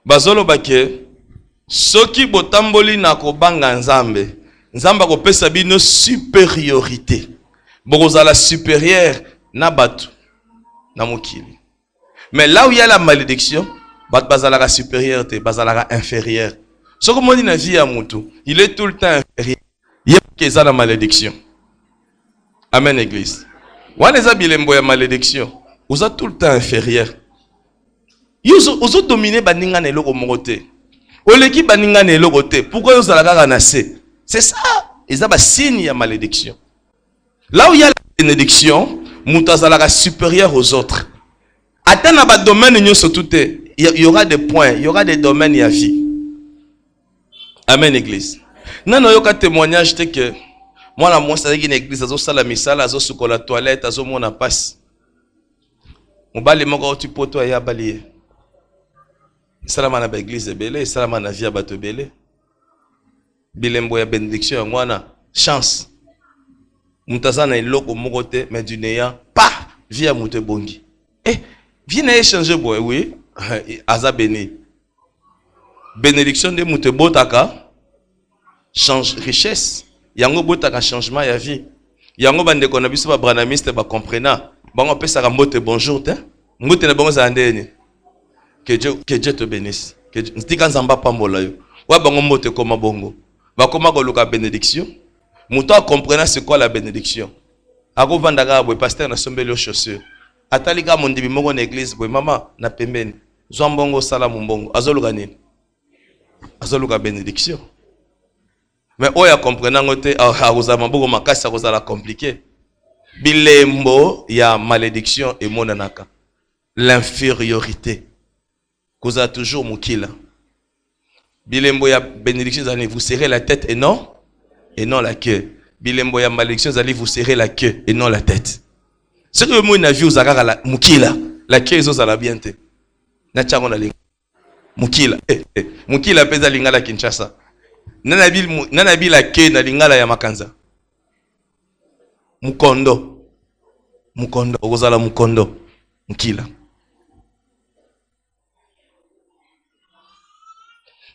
Bazolo bake soki botamboli na kobanga nzambe. Nzamba ko pesa bino supériorité. Bokozala supérieur na batu na mokili. Mais là où il y a la malédiction, bat bazala supérieur te bazala inférieur. Soko moni na vie ya mutu, il est tout le temps inférieur. Il y a la malédiction. Amen église. Wana eza bilembo ya malédiction. Vous êtes tout le temps inférieur. Vous êtes dominé baninga na eloko mokote. Oleki baninga na eloko te. Pourquoi vous allez kaka na se? C'est ça. Ils ont un signe ya malédiction. Là où il y a la bénédiction, mutazalaka supérieur aux autres. Atteint na ba domaine nyonso tout il y aura des points, il y aura des domaines ya vie. Amen église. Nano yoka témoignage te que moi la moi c'est une église azo sala misala azo sukola toilette azo mona passe. Mobali moko tu poto ya balié. Salama na ba église belé, salama na via bato belé. Bilembo ya bénédiction ngwana chance. Mutazana iloko moko te mais du néant pa via muté bongi. Viens échanger boy oui, aza béni. Bénédiction de muté botaka change richesse. Yango botaka changement ya vie. Yango bande ko na biso ba branamiste ba comprena. bango pesa mbote bonjour te. Mbote na bango za ndeni. Que Dieu te bénisse. Que Ntika nzamba pambola yo. Wa bango mbote koma bongo. Ba koma ko luka bénédiction. Muto comprendre c'est quoi la bénédiction. Ako vandaka boy pasteur na sombeli yo chaussure. Atalika mondibi moko na église boy mama na pembeni. Zwambongo sala mbongo. Azoluka nini? Azoluka bénédiction. Mais oya comprendre ngote aruza maboko makasi aruza la compliqué. Bilembo ya malédiction et monanaka. L'infériorité. Causa toujours mukila. Bilembo ya bénédiction zali vous serrez la tête et non la queue. Bilembo ya malédiction zali vous serrez la queue et non la tête. Ce que moi na vu uzakaka la mukila, la queue zo za la bienté. Na chango na linga. Mukila. Mukila pesa lingala Kinshasa. Nana bi la queue na lingala ya Makanza. Mukondo. Ozala mukondo. Mukila.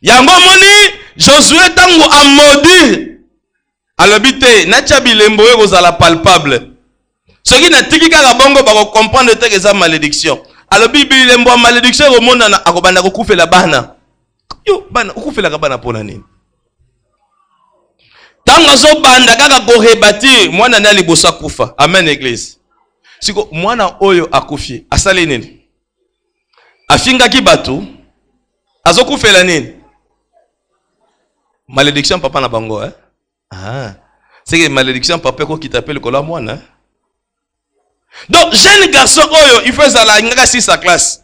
Yango moni Josué tango a maudit. Alobite nacha bilembo ozala palpable. Ce qui na tiki kaka bongo ba comprendre te que ça malédiction. Alobi bilembo malédiction au monde na akobanda ko kufela bana. Yo bana ukufela ka bana pona nini? Tango zo banda kaka ko rebati mwana na libosa kufa. Amen église. Siko mwana oyo akufi asali nini? Afinga ki batu azokufela nini? Malédiction papa na bango c'est que malédiction papa ko qui t'appelle ko la mwana. Donc jeune garçon oyo il faut ça la ngaka si sa classe.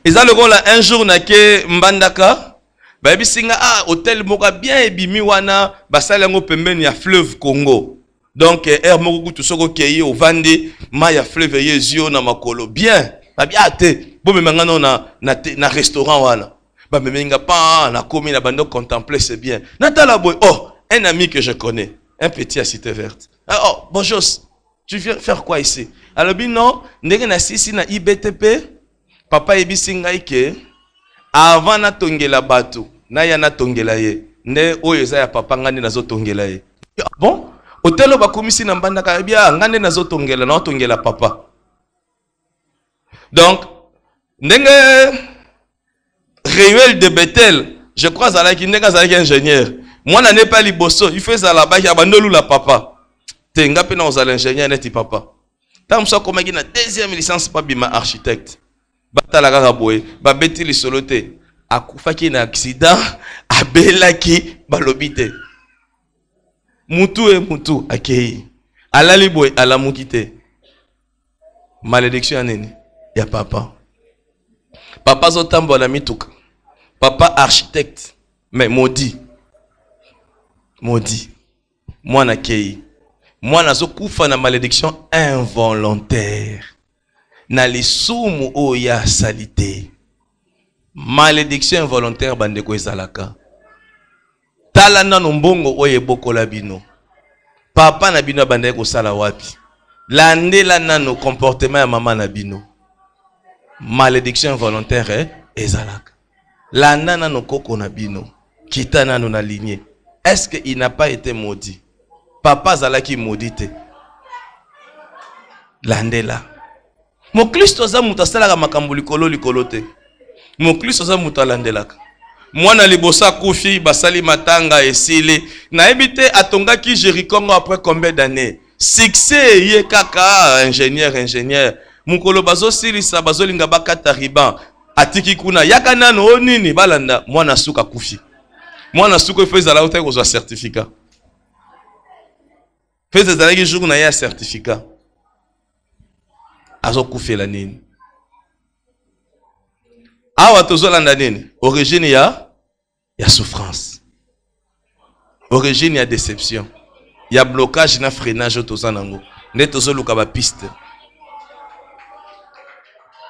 Ils ont le rôle un jour na ke mbandaka ba bisinga hôtel moka bien ebimi wana basala ngo pembeni ya fleuve Congo. Donc air moko kutu soko keyi au vande ma ya fleuve yezio na makolo bien. Ba bien te bo memanga na restaurant wana. Ba memenga pa na komi na bando contempler c'est bien. Natala boy un ami que je connais, un petit à Cité Verte. Oh bonjour. Tu viens faire quoi ici? Alors non, ndenge na sisi na IBTP papa ebisinga ike avant na tongela batu na ya na tongela ye nde oyo za ya papa ngande nazo tongela ye. Bon, hôtel ba komisi na mbanda ka bia ngande nazo tongela na tongela papa. Donc ndenge Réuel de Bethel, je crois ça là qui ndenge ça là ingénieur. Moi na n'est pas liboso, il fait ça là-bas ya bandolu la papa. Tenga pe na ozala ingénieur neti papa. Tam so komaki na deuxième licence pa bima architecte. Batala kaka boye, ba beti li solote. Akufaki na accident, abelaki balobite. Mutu akei. Alali boye alamukite. Malédiction nini ya papa. Papa zo tambola mituka. Papa architecte, mais maudit. Moi na kei. Moi nazo kufa na malédiction involontaire. Na lisumu oya salité. Malédiction involontaire bandeko ezalaka. Tala na mbongo oye bokola bino. Papa na bino bandeko sala wapi. Landela nano comportement ya mama na bino. Malédiction involontaire ezalaka. Landa nano koko na bino. Kita nano na lignée. Est-ce qu'il n'a pas été maudit? Papa zalaki maudite. Landela. Mon Christ za mutasala makambo likolo te. Mon Christ za mutalandelaka. Mwana libosa kufi basali matanga esile. Na ebite atonga ki Jéricho après combien d'années? Succès ye kaka ingénieur. Mukolo bazo silisa bazo linga bakata riban. Atiki kuna yaka nano onini balanda mwana suka kufi. Mwana suka feza la hotel ko certificat. Fais des années que je n'ai pas certificat. Azo kufela nini. Awa tozolanda nini. Origine ya souffrance. Origine ya déception. Ya blocage na freinage tozanango. Ne tozoluka ba piste.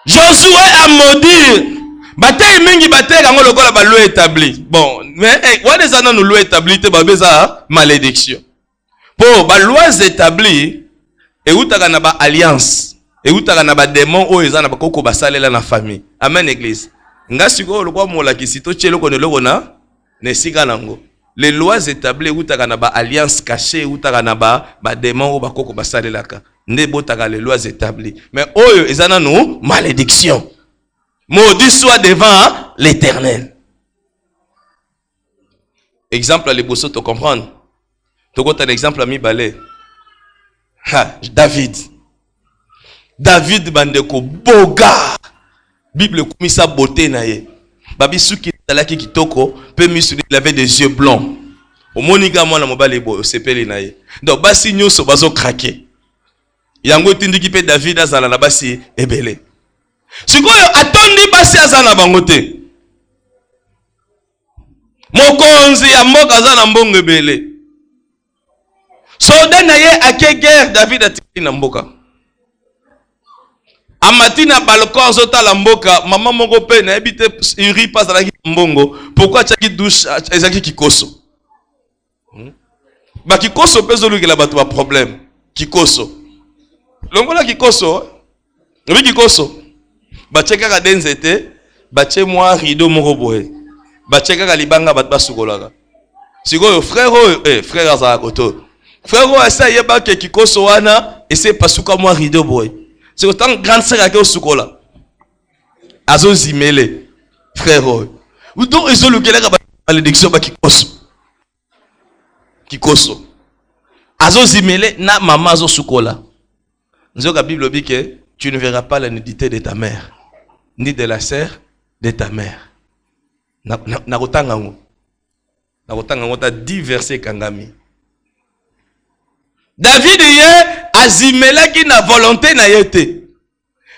Josué a maudit. Bataille mingi bataille kango lokola ba loi établi. Bon, mais wana zana no loi établi te ba beza malédiction. Pour ba lois établies et utaka na ba alliance et utaka na ba démon o ezana ba koko basalela na famille. Amen église. Ngasi ko lokwa mola kisito chelo ko neloko na nesika nango. Les lois établies utaka na ba alliance cachée utaka na ba démon o ba koko basalelaka. ne botaka les lois établies. Mais oyo ezana nous malédiction. Maudit soit devant l'Éternel. Exemple à l'ebosso te comprendre. Tu as un exemple à mi balé. David. David bandeko boga. Bible komisa beauté na ye. Babi suki talaki kitoko pe misu il avait des yeux blancs. Au monika mwana mobali bo sepeli na ye. Donc basi nyoso bazo craquer. Yango tindiki pe David azala na basi ebele. Sikoyo atondi basi azana bango te. Mokonzi ya mboka azana mbongo ebele. Soldat na ye ake guerre David atiki na mboka. Amati na balcon zota la mboka mama moko pe na ebite iri pas la mbongo. Pourquoi tchaki douche ezaki kikoso? Ba kikoso pezo luki la bato ba problème. Kikoso. Longola kikoso. Oui kikoso. Ba tcheka ka denzete, ba tche moi rideau moko boye. Ba tcheka ka libanga bat ba sukolaka. Sikoyo frère frère azala koto. Frère asa yeba ke kikoso wana ese pasuka moi rideau boye. C'est autant grande sœur à qui sukola. Azo zimele frère. Ou donc ils ont le galère à malédiction ba kikoso. Kikoso. Azo zimele na maman azo sukola. Nous la Bible dit que tu ne verras pas la nudité de ta mère, ni de la sœur de ta mère. Na kotanga ngo. Na kotanga ngo ta 10 versets kangami. David ye azimelaki na volonté na yete.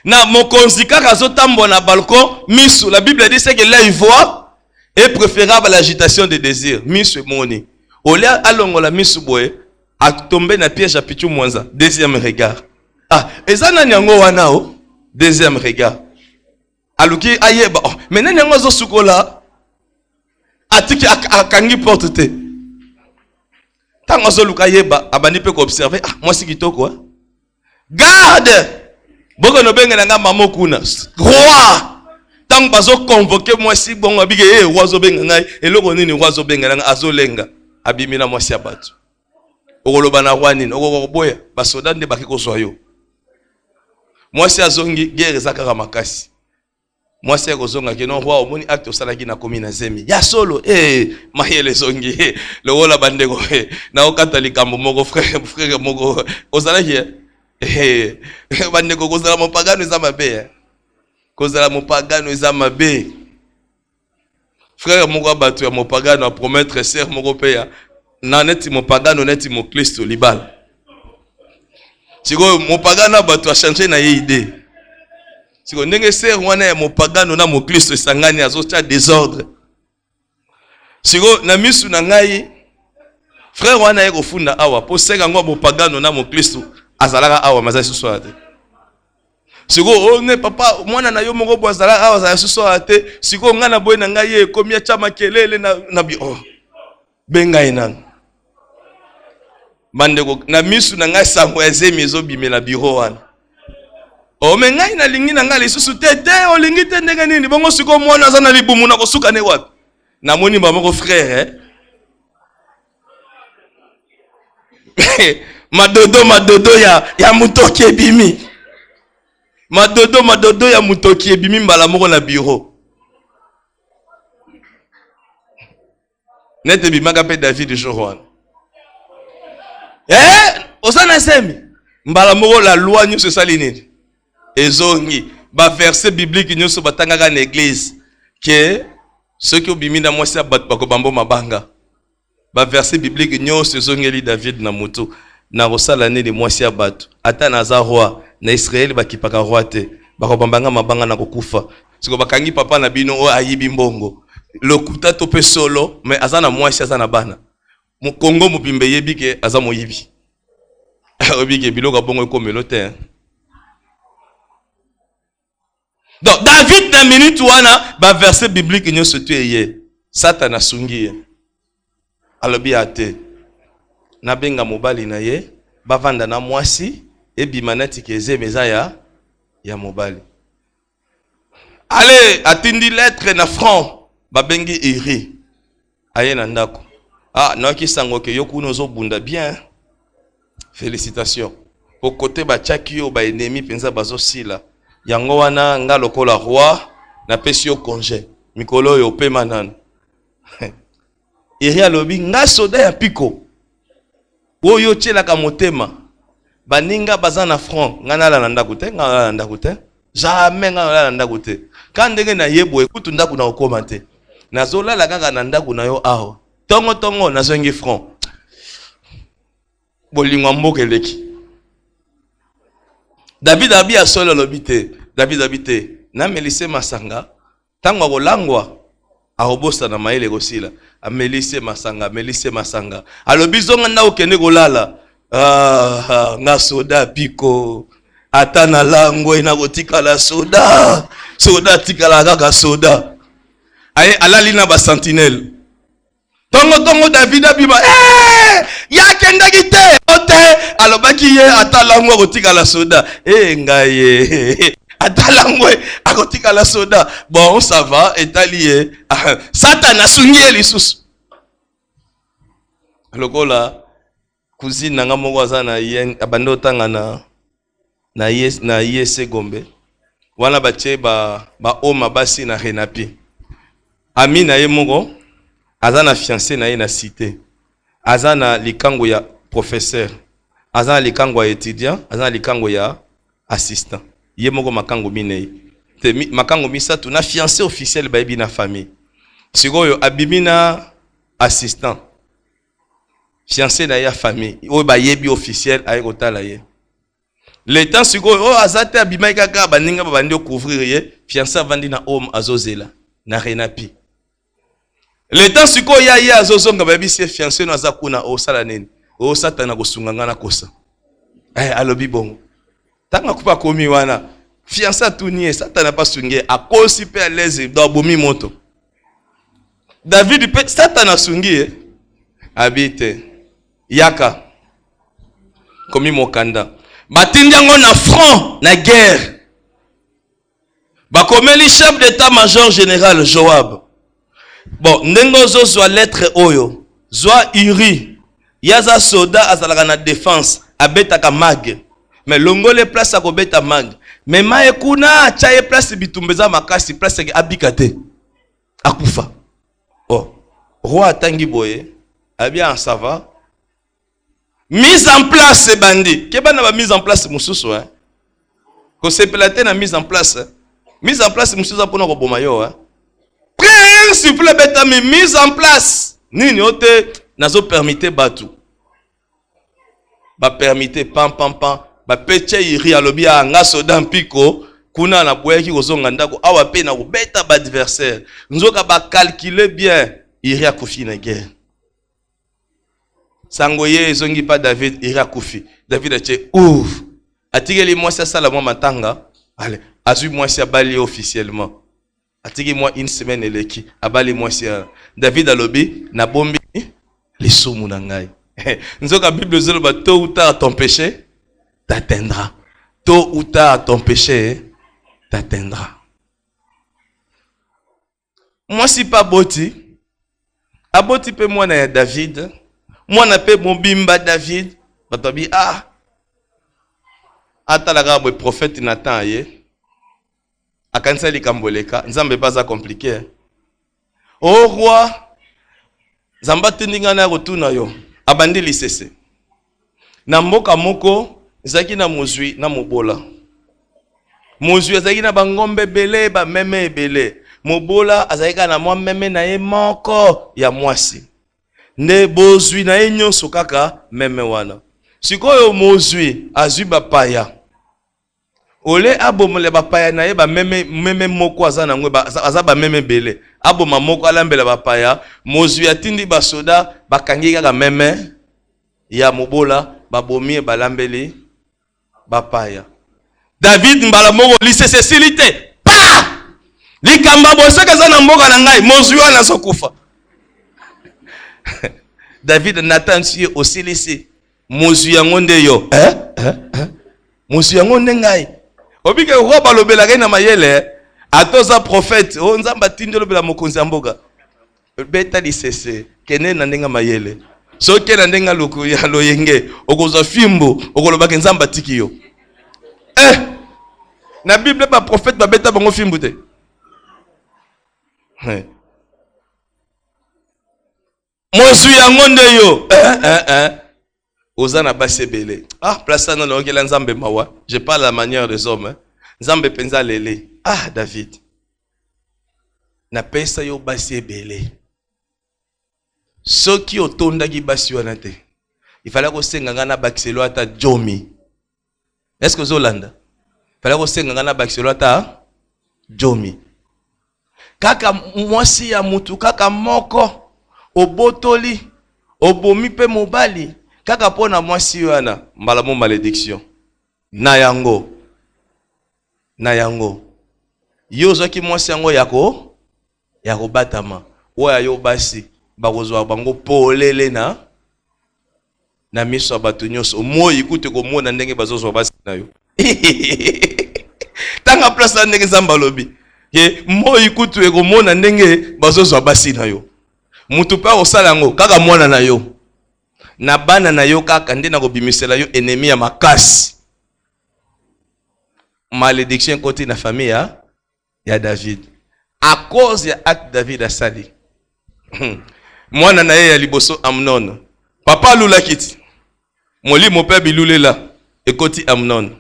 Na mokonzi kaka azotambo na balcon, misu la Bible dit c'est que l'œil voit est préférable à l'agitation des désirs. Misu moni. Olia alongola misu boye a tombé na piège à pichu mwanza. Deuxième regard. Ah, ezana nyango wana o. Deuxième regard. Aluki ayeba. Oh, mais nyango zo sukola. Atiki akangi porte te. Tango zo luka yeba abandi pe ko observer. Ah, moi si kitoko. Garde. Boko no benga nga mamo kuna. Roi. Tango bazo convoquer moi si bongo bige roi zo benga ngai eloko nini roi zo benga nga azolenga abimina moi si abatu. Okoloba na roi nini okoko boya basoda nde bakiko soyo. Moi si azongi guerre zakaka makasi. Moi si akozonga ke non roi omoni acte osalaki na komi na zemi. Ya solo mayele zongi le wola bandeko na okata likambo moko frère moko osalaki bandeko kozala mopagano eza mabe. Kozala mopagano eza mabe. Frère moko abatu ya mopagano a promettre sœur moko pe ya na neti mopagano neti mo Kristo libala. Siko mopagano abatu a changer na ye idée. Siko ndenge sœur wana ya mopagano na mo Kristo sangani azocha désordre. Siko na misu na ngai frère wana ye kofunda awa po senga ngo mopagano na mo Kristo azalaka awa mazasi soate. Siko o ne papa mwana na yo moko bo azalaka awa azalaka soate. Siko ngana boye na ngai ye komia chama kelele na bi oh. Benga ina. Mandeko na misu na ngai sango ezemi ezobimela biro wana. O me ngai na lingi na ngai lisusu tete o lingi te ndenge nini bongo siko mwana aza na libumu na kosuka ne wapi. Na moni ba moko frère madodo ya mutoki ebimi. Madodo ya mutoki ebimi mbala moko na bureau. Nete bimaka pe David Joron. Osana semi. Mbala moko la loi nyuso sali nini. Ezongi ba verset biblique nyuso batangaka na église que ceux qui obimi na mwasi bat bakobambo mabanga. Ba verset biblique nyuso ezongeli David na mutu na rosala nini mwasi abatu. Ata na za roi na Israël bakipaka roi te. Bakobambanga mabanga na kokufa. Siko bakangi papa na bino o ayibi mbongo. Lokuta tope solo mais azana mwasi azana bana. Mu Congo mupimbe yebike aza moyibi. Obike biloko bongo ekomelo te. Donc David na minute wana ba verset biblique nyonso tu eye. Satan asungi. Alobi ate. Na benga mobali na ye bavanda na mwasi ebimanati keze meza ya mobali. Allez, atindi lettre na franc babengi iri. Aye na ndako. Ah, noki sango ke yokuno zo bunda bien. Félicitations. Au côté bachaki yo ba ennemi penza bazo sila. Yango wana nga lokola roi na pesi yo congé. Mikolo yo pe manana. Iri alobi nga soda ya piko. Oyo tshela ka motema. Baninga baza na front, nga na la ndako te, nga na ndako te. Jamais nga na ndako te. Ka ndenge na yebo ekutu ndako na okoma te. Nazola la kaka na ndako na yo aho. Tongo nazongi front. Bolingwa mboka eleki. David abi asolo lobite. David habite. Na Melise masanga. Tango kolangwa. Ahobosa na maele kosila. A Melise masanga. Alobi zonga na okende kolala. Nga soda piko. Ata na langwe na kotika la soda. Soda tika la kaka soda. Aye alali na ba sentinelle. Tongo David abima. Ya kenda kite. Ote. Alobaki ye ata langwe kotika la soda. Ngaye. Ata langwe akotika la soda. Bon, ça va. Etaliye. Satan asungie lisusu. Lokola. Cousine nanga moko aza na yen abando tanga na yese gombe wana bache ba oma basi na Renapi ami na ye moko aza na fiancé na ye na cité aza na likango ya professeur aza na likango ya étudiant aza na likango ya assistant ye moko makango minei te makango misatu na fiancé officiel ba yebi na famille sikoyo abimi na assistant fiancé na ya famille o ba yebi officiel ay kotala ye le temps siko o azate abimai kaka baninga babandi couvrir ye fiancé vandi na homme azozela na Renapi le temps siko ya ye azozonga babi se fiancé no azakuna o sala nini o satana kosunganga na kosa alobi bongo tanga kupa komi wana fiancé atunie satana pas sunge akosi pe à l'aise do bomi moto David pe satana sungi habite Yaka komi mokanda batindiango na front na guerre bakomeli chef d'état-major général Joab bon ndengo zo zwa lettre oyo zwa Uri yaza soda azalaka na défense abetaka mag mais longole place akobeta mag mais maye kuna chaye place bitumbeza makasi place abikate akufa oh roi tangi boye abia ça va. Mise en place, bandi. Qu'est-ce que mise en place, Moussoussou? Quand c'est platé, na mise en place. Mise en place, Moussoussou, pour nous rebomayo. Prends s'il vous plaît, mais mise en place. Nini ote, nazo permite batu. Ba permite pam. Ba peche iri alobi a nga soda mpiko. Kuna na boye ki kozonga ndako. Awa pe na beta ba adversaire. Nzoka ba calculer bien. Iri a kufi na guerre. Sangoye zongi pa David ira kufi. David a dit ouf. Atigeli moi ça sala moi matanga. Allez, azui moi si abali officiellement. Atigi moi une semaine eleki. Abali moi si David a lobby na bombi les soumou na ngai. Nzoka Bible zelo ba tôt ou tard ton péché t'atteindra. Tôt ou tard ton péché t'atteindra. Moi si pas boti. Aboti pe moi na David. Moi na pe mon bimba David, batobi atalaga bo prophète Nathan ye. Akanisa likamboleka, nzambe baza compliqué. Oh roi, zamba tindinga na rotuna yo, abandi lisese. Na mboka moko, zaki na mozwi na mobola. Mozwi zaki na bangombe belé ba meme belé. Mobola azaka na mwa meme na ye moko ya mwasi. Ne bozwi na enyo sokaka meme wana. Sikoyo mozwi azwi bapaya. Ole abomole bapaya na ye ba meme moko azana ngwe azaba meme bele. Aboma moko alambela bapaya, mozwi atindi basoda bakangi kaka meme ya mobola babomi balambeli bapaya. David mbala moko lise Cécilité. Pa! Likamba bosaka zana mboka na ngai mozwi wana sokufa. David Nathan si aussi laissé mozwi yango nde yo mozwi yango nde ngai obike roi balobela kai na mayele atoza prophète o nzamba tindi lobela mokonzi mboka beta lisese kene na ndenga mayele soki na ndenga loko ya loyenge okozwa fimbo okoloba ke nzamba tiki yo. Na Bible ba prophète ba beta bango fimbo te. Mosu yango nde yo. Ozana basebele. Place na lokela nzambe mawa. Je parle la manière des hommes. Nzambe penza lele. David. Na pesa yo basebele. Soki otonda ki basi wana te. Il fallait ko senga ngana bakiselo ata jomi. Est-ce que Zolanda? Il fallait ko senga ngana bakiselo ata jomi. Kaka mwasi ya mutu kaka moko obotoli obomi pe mobali kaka pona mwasi wana mbala mo malédiction na yango yo zoki mwasi yango yako batama oya yo basi bakozwa bango polele na miso bato nyonso moi ikute ko mona ndenge bazozwa basi na yo tanga place ndenge nzamba lobi ye moi kutu eko mona ndenge bazozwa basi na yo mutu pa osala ngo kaka mwana na yo na bana na yo kaka nde na kobimisela yo ennemi ya makasi. Malédiction côté na famille ya David à cause ya acte David asali. Mwana na ye ya liboso Amnon papa lula kiti moli mo pe bilulela ekoti Amnon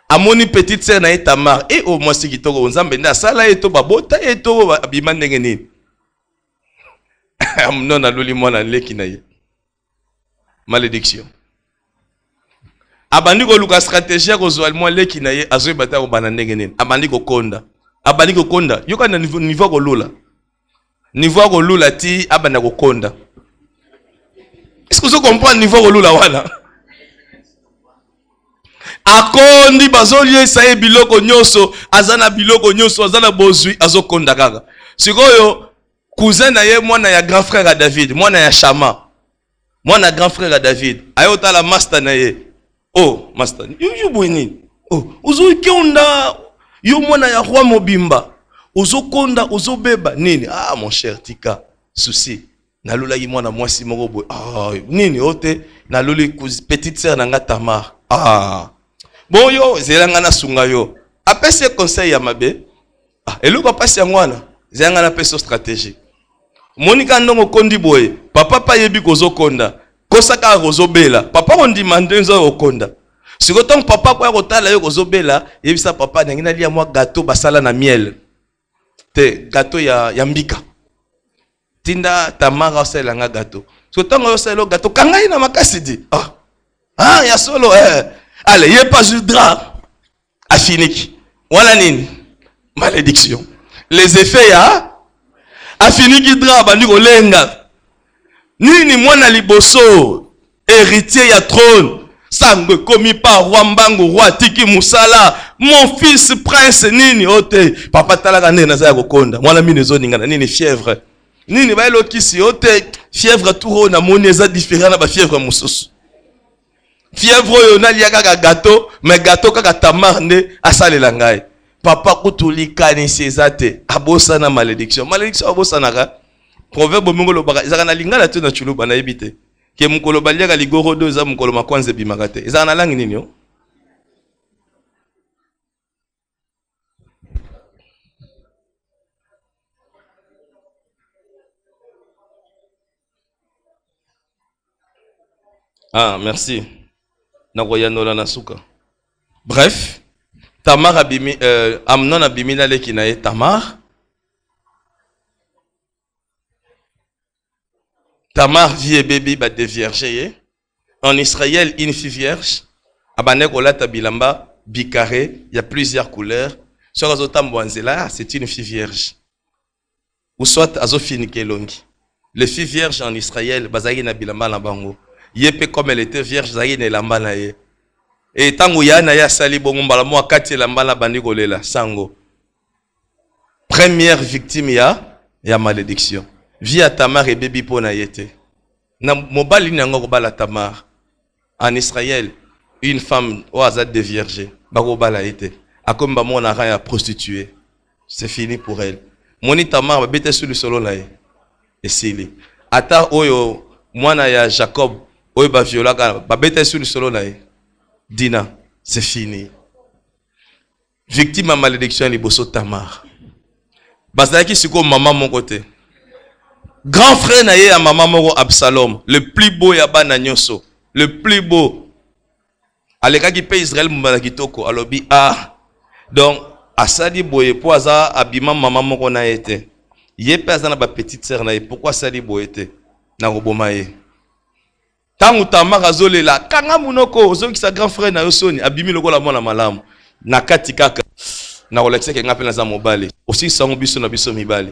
amoni petite sœur na Tamar et au mwasi kitoko nzambe nda sala eto babota eto abima ndenge nini. Amnon aluli mwana leki na ye. Malédiction. Abandi ko luka stratégie ko zo mwana leki na ye azoy bata ko bana ndenge nini. Abandi ko konda. Yoka na niveau ko lula. Niveau ko lula ti abanda ko konda. Est-ce que vous comprenez niveau ko lula wana? Akondi bazolie saye biloko nyoso azana biloko nyoso azana bozui azokonda kaka. Sikoyo cousin na ye mwana ya grand frère à David, mwana ya Shama. Mwana grand frère à David. Ayota la master na ye. Oh, master. You bwini. Oh, uzo kionda yo mwana ya roi mobimba. Uzo konda uzo beba nini? Mon cher tika. Souci. Nalula yi mwana mwasi moko boy. Nini ote naluli petite sœur nanga Tamar. Bon yo zelanga na sunga yo apese conseil ya mabe eluka pasi ya mwana zelanga na peso stratégie monika ndongo kondi boye papa pa yebi kozo konda kosaka kozo bela papa on demande nzo okonda sikoto papa kwa kotala yo kozo bela yebisa papa ngina lia mwa gâteau basala na miel te gâteau ya mbika tinda Tamara osela nga gâteau sikoto ngo osela gâteau kangai na makasi di ya solo allez, il n'y a pas de drap. Affiniki. Voilà nini. Malédiction. Les effets ya. Affiniki drap. Bandi kolenga. Nini mwana liboso. Héritier ya trône. Sangwe commis par roi Mbango, roi Tiki Musala. Mon fils prince nini. Ote. Papa talaka nene na zaya kokonda. Mwana minezo ningana. Nini fièvre. Nini ba elo kisi. Ote. Fièvre touro na moni eza différent na ba fièvre mususu. Fièvre yo na liaka ka gâteau mais gâteau kaka Tamar nde asalela ngai papa kutuli kanisi ezate abosa na malédiction abosa naka proverbe mongolo baka ezaka na lingala te na chuluba na yebite ke mukolo baliaka ligoro do za mukolo makwanze bimaka te ezaka na langi nini yo merci. Bref, Tamar abimi, Amnon abimi na leki na ye Tamar. Tamar vie bébé ba dévierge. En Israël, une fille vierge. Abane kolata bilamba bicarré, il y a plusieurs couleurs. Sur Azotamboanzela, c'est une fille vierge. Ou soit Azofinike longi. Les filles vierges en Israël, bazagi na bilamba na bango. Yepe comme elle était vierge, zayi ne lamba na ye. Et tango yana ya sali bongo mbala mo akati lamba na bandi kolela sango. Première victime ya malédiction. Via Tamar et bébé pona yete. Na mobali nyango ko bala Tamar. En Israël, une femme oazad de vierge, bako bala yete. Akomba mo na ya prostituée. C'est fini pour elle. Moni Tamar ba bete sur le solo na ye. Et sili. Ata oyo mwana ya Jacob oyo ba violaka ba beta sur le solo na ye Dina, c'est fini. Victime à malédiction liboso Tamar. Bazalaki siko maman mon côté. Grand frère na ye à maman moko Absalom, le plus beau ya bana nyonso, le plus beau. Aleka ki pe Israël mbana kitoko alobi donc asali boye po aza abima maman moko na yete. Ye pe aza na ba petite sœur na ye, pourquoi asali boye te na roboma ye. Tangu Tamar azolela kanga munoko ozoki sa grand frère na yo soni abimi lokola mwana malamu na kati kaka na kolekse ke ngape na za mobali aussi sango biso na biso mibali.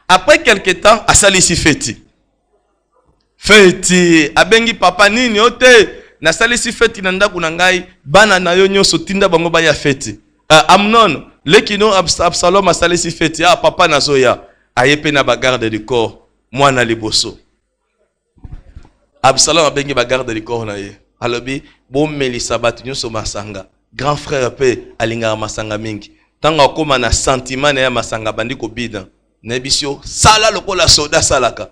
Après quelque temps asalisi feti abengi papa nini ote na salisi feti na ndako na ngai bana na yo nyonso tinda bango ba ya feti. Amnon lekino Absalom asalisi feti papa nazoya ayepe na bagarde du corps mwana liboso. Absalom a bengi ba garde du corps na ye. Alobi bo melisa batu nyonso masanga. Grand frère pe alinga masanga mingi. Tanga koma na sentiment na ya masanga bandi ko bida. Nebisio sala lokola soda salaka.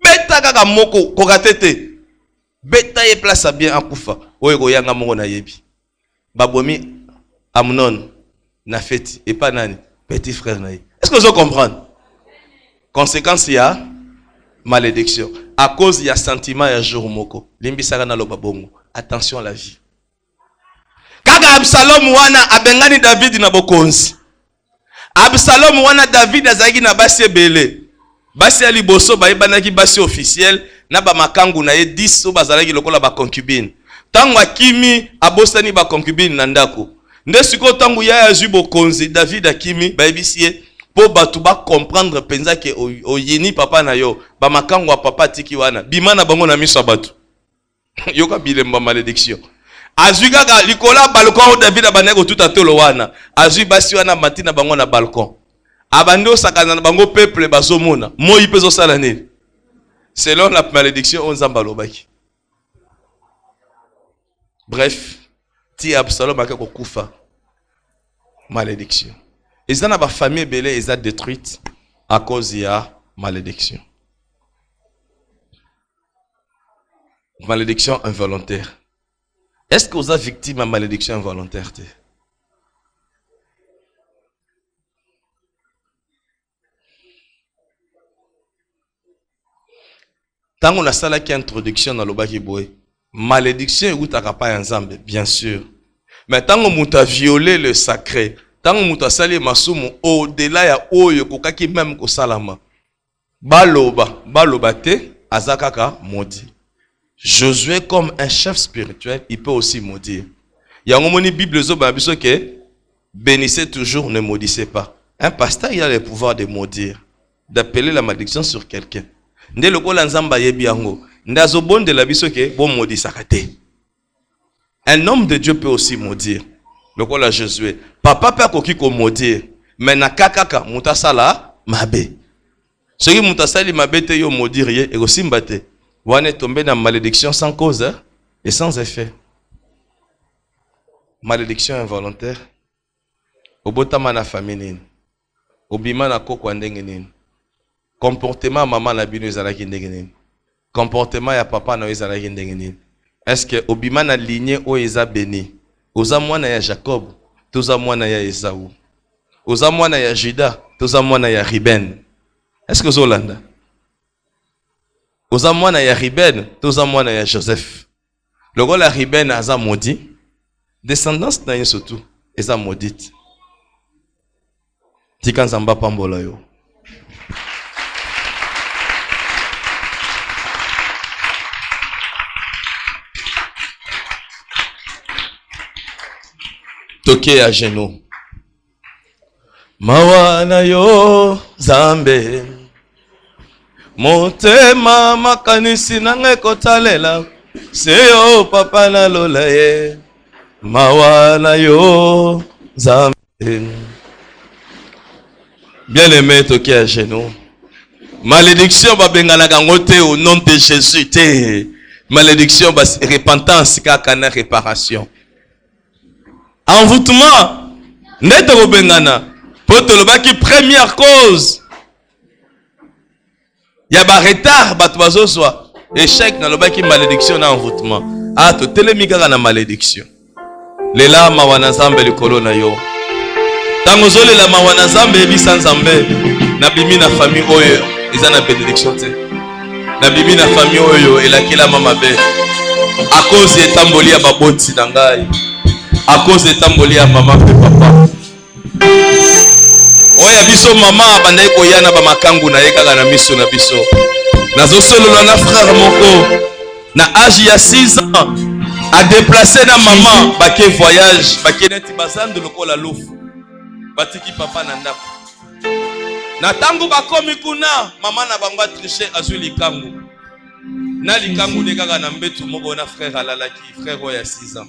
Beta kaka moko kokatete. Beta ye place bien akufa. Oyo ko yanga moko na yebi. Babomi Amnon na feti et pas nani petit frère na ye. Est-ce que vous comprenez? Conséquence il y a malédiction. À cause il y a sentiment ya jour moko. Limbisaka na loba bongo. Attention à la vie. Kaka Absalom wana abengani David na bokonzi. Absalom wana David azaki na basi ebele. Basi ali boso ba ibanaki basi officiel na ba makangu na ye 10 so bazalaki lokola ba concubine. Tangu akimi abosani ba concubine na ndako. Nde siko tangu ya azui bokonzi David akimi ba ebisie po batu ba comprendre penza ke oyini papa na yo ba makangu wa papa tiki wana bimana bango na miso batu. Yoka bilemba malédiction. Azui kaka likola balcon David abaneko tout atolo wana. Azui basi wana matina bango na balcon. Abando sakana bango peuple bazomona. Moi pezo sala nini? Selon la malédiction on zamba lobaki. Bref, ti Absalom akako kufa. Malédiction. Et ça na ba famille belé ils a détruite à cause il y a malédiction. Malédiction involontaire. Est-ce que vous êtes victime de malédiction involontaire? Tant qu'on a ça là qui introduction dans le bas qui boit, malédiction ou t'as pas ensemble, bien sûr. Mais tant qu'on a violé le sacré, tant qu'on a salé masumu au-delà ya oyo kokaki même ko salama. Baloba te azakaka maudit. Josué comme un chef spirituel, il peut aussi maudire. Il y a un moment dans la Bible que bénissez toujours, ne maudissez pas. Un pasteur, il a le pouvoir de maudire, d'appeler la malédiction sur quelqu'un. Nde loko la nzamba yebi yango. Ndazo bon de la biso ke bon maudit sakate. Un homme de Dieu peut aussi maudire. Loko la Josué. Papa peut koki ko maudire, mais na kakaka mutasala mabe. Ce qui mutasali mabe te yo maudire ye et aussi mbate. Vous êtes tombé dans la malédiction sans cause et sans effet. Malédiction involontaire. Obotama na famille. Obima na koko ndenge. Comportement maman na bino ezalaki ndenge. Comportement ya papa na ezalaki ndenge. Est-ce que obima na lignée o eza béni? Oza mwana ya Jacob, toza mwana ya Esaü. Oza mwana ya Juda, toza mwana ya Ruben. Est-ce que Zolanda? Oza mwana ya Ruben, toza mwana ya Joseph. Le rôle à Ruben aza maudit. Descendance na ye surtout, eza maudite. Tika nzamba pambola yo. Toke à genoux. Mawana yo Zambe. Motema makanisi nange kotalela. Seyo papa na lola ye. Mawana yo Zambe. Bien aimé, toke à genoux. Malédiction va bengana gangote au nom de Jésus. Malédiction va repentance kakana réparation. Envoûtement. Neto bengana. Poto baki première cause. Ya ba retard batu bazoswa. échec na lobaki malédiction na envoûtement. Ah to telemi kaka na malédiction. Lela mawa na Nzambe likolo na yo. Tango zolela mawa na Nzambe ebisa Nzambe na bimi na famille oyo eza na bénédiction te. Na bimi na famille oyo elakela mama be. À cause etamboli ya baboti na ngai. À cause etamboli ya mama pe papa. Oya biso mama bandai koyana ba makangu na ye kaka na miso na biso. Nazo solo na frère moko na âge ya 6 ans a déplacé na maman baké voyage baké neti bazando lokola lufu. Batiki papa na ndako. Na tango bakomi kuna mama na bango tricher azui likangu. Na likangu de kaka na mbetu moko na frère alalaki frère oya 6 ans.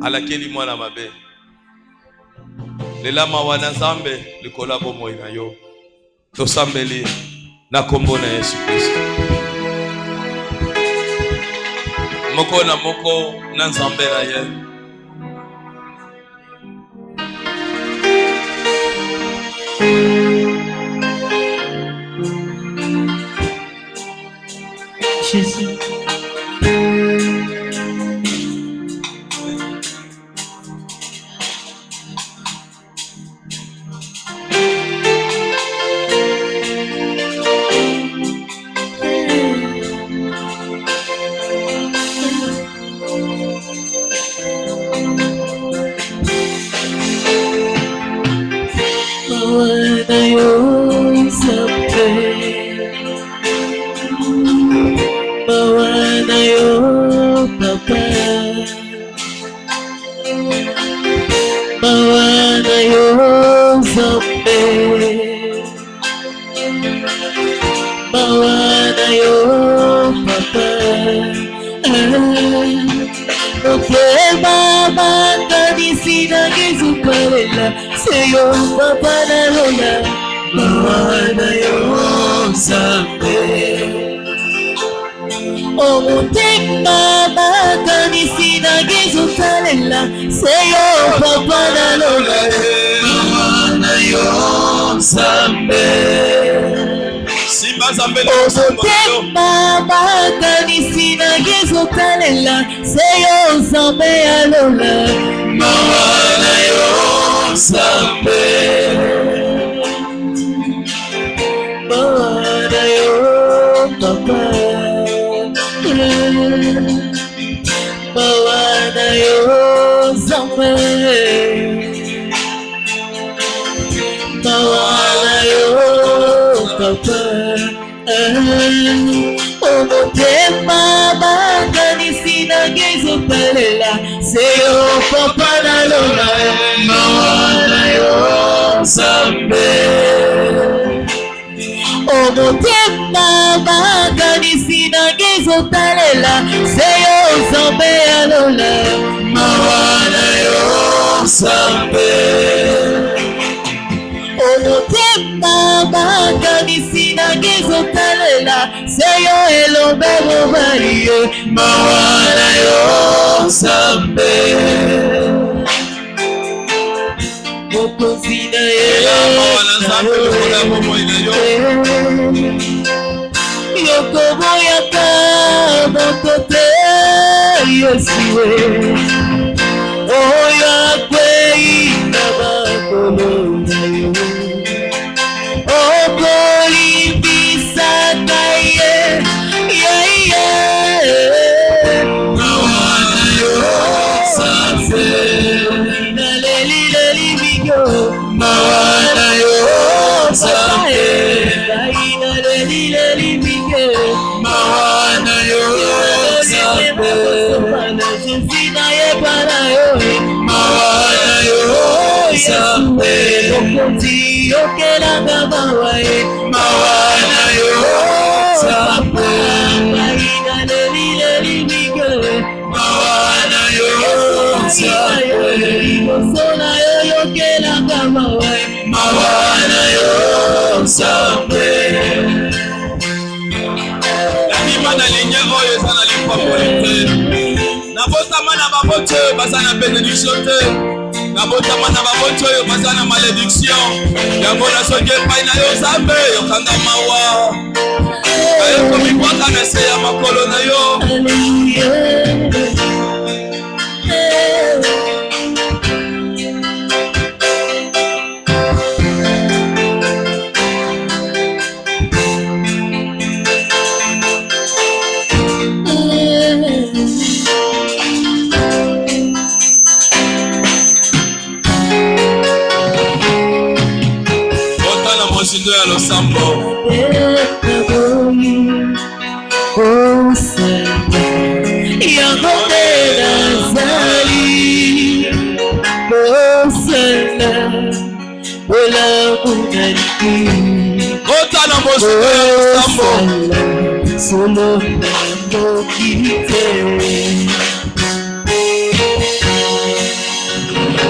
Alakeli mwana mabe. Lela mawa na Nzambe likola bomo na yo. Tosambeli na kombo na Yesu Kristo. Moko na moko na Nzambe na ye. Jésus. komibwaka na se ya makolo na yo. Otana mosindo ya losambo. Otana mosindo ya losambo. Solo kite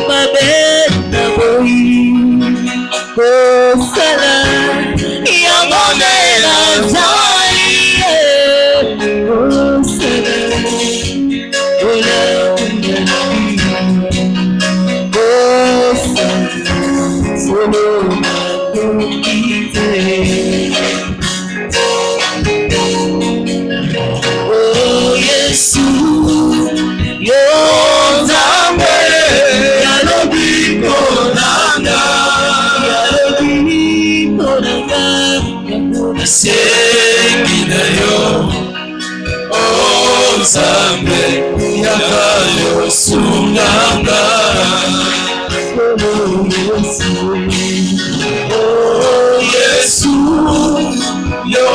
mabena boy kosala yamonela zali kosala ola kosala solo kite. Sengina yo, oh Nzambe, yakayo sunganga. Oh Yesu, yo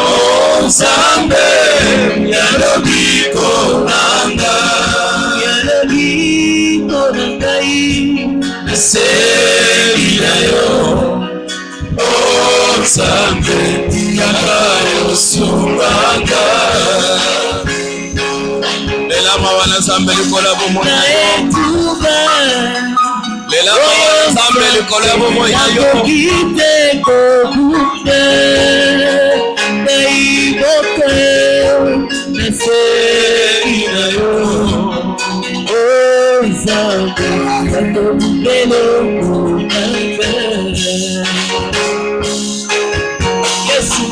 Nzambe, yalobiko nanga. Yalobiko nangai, sengina yo, oh Nzambe. Lela mawana Nzambe likola bomo na yo. Lela mawana Nzambe likola bomo ya yo. Kite kokude naiboke nesei na yo. Oh Nzambe katobelo kunambe. Yesu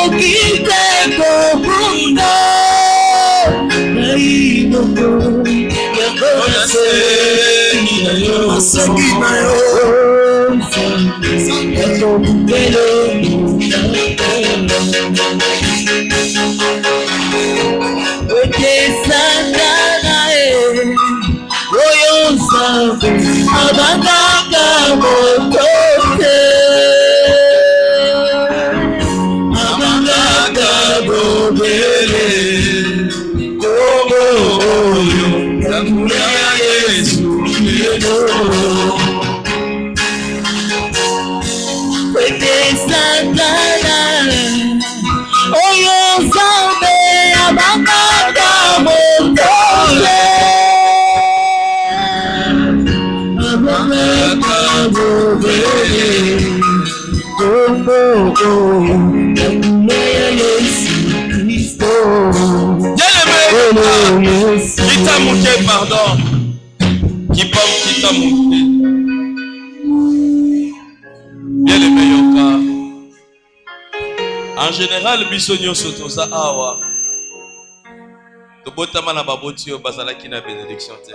Kite kokunda naiboko yakona sengi na yo sengi na yo yakobelo oke sangana oyo Nzambe abangaka motote Kita monté, pardon. Qui peut kita monté. Bien les meilleurs cas. En général, bisogno sotoza awa. Tobotama na baboti yo bazala ki na bénédiction te.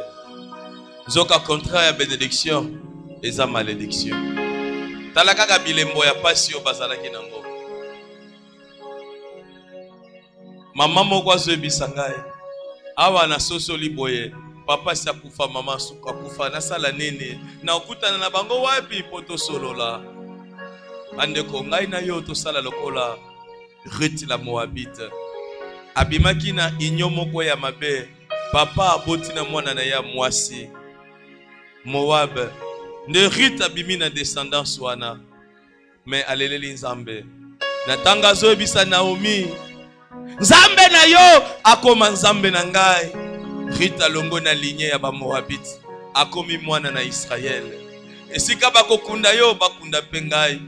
Zoka contrat ya bénédiction eza malédiction. Talaka ka bilembo ya pasi yo bazala ki nango. Mama moko azobisa ngai. Awa na soso liboye papa si akufa mama suka akufa na sala nene na okutana na bango wapi poto solola andeko ngai na yo to sala lokola Ruth la Moabite abimaki na inyo moko ya mabe papa aboti na mwana na ya mwasi Moab nde Ruth abimi na descendance wana me aleleli Nzambe na tanga zo bisa Naomi Nzambe na yo akoma Nzambe na ngai. Rita longo na lignée ya ba Moabite akomi mwana na Israël. Esika bakokunda yo bakunda pe ngai.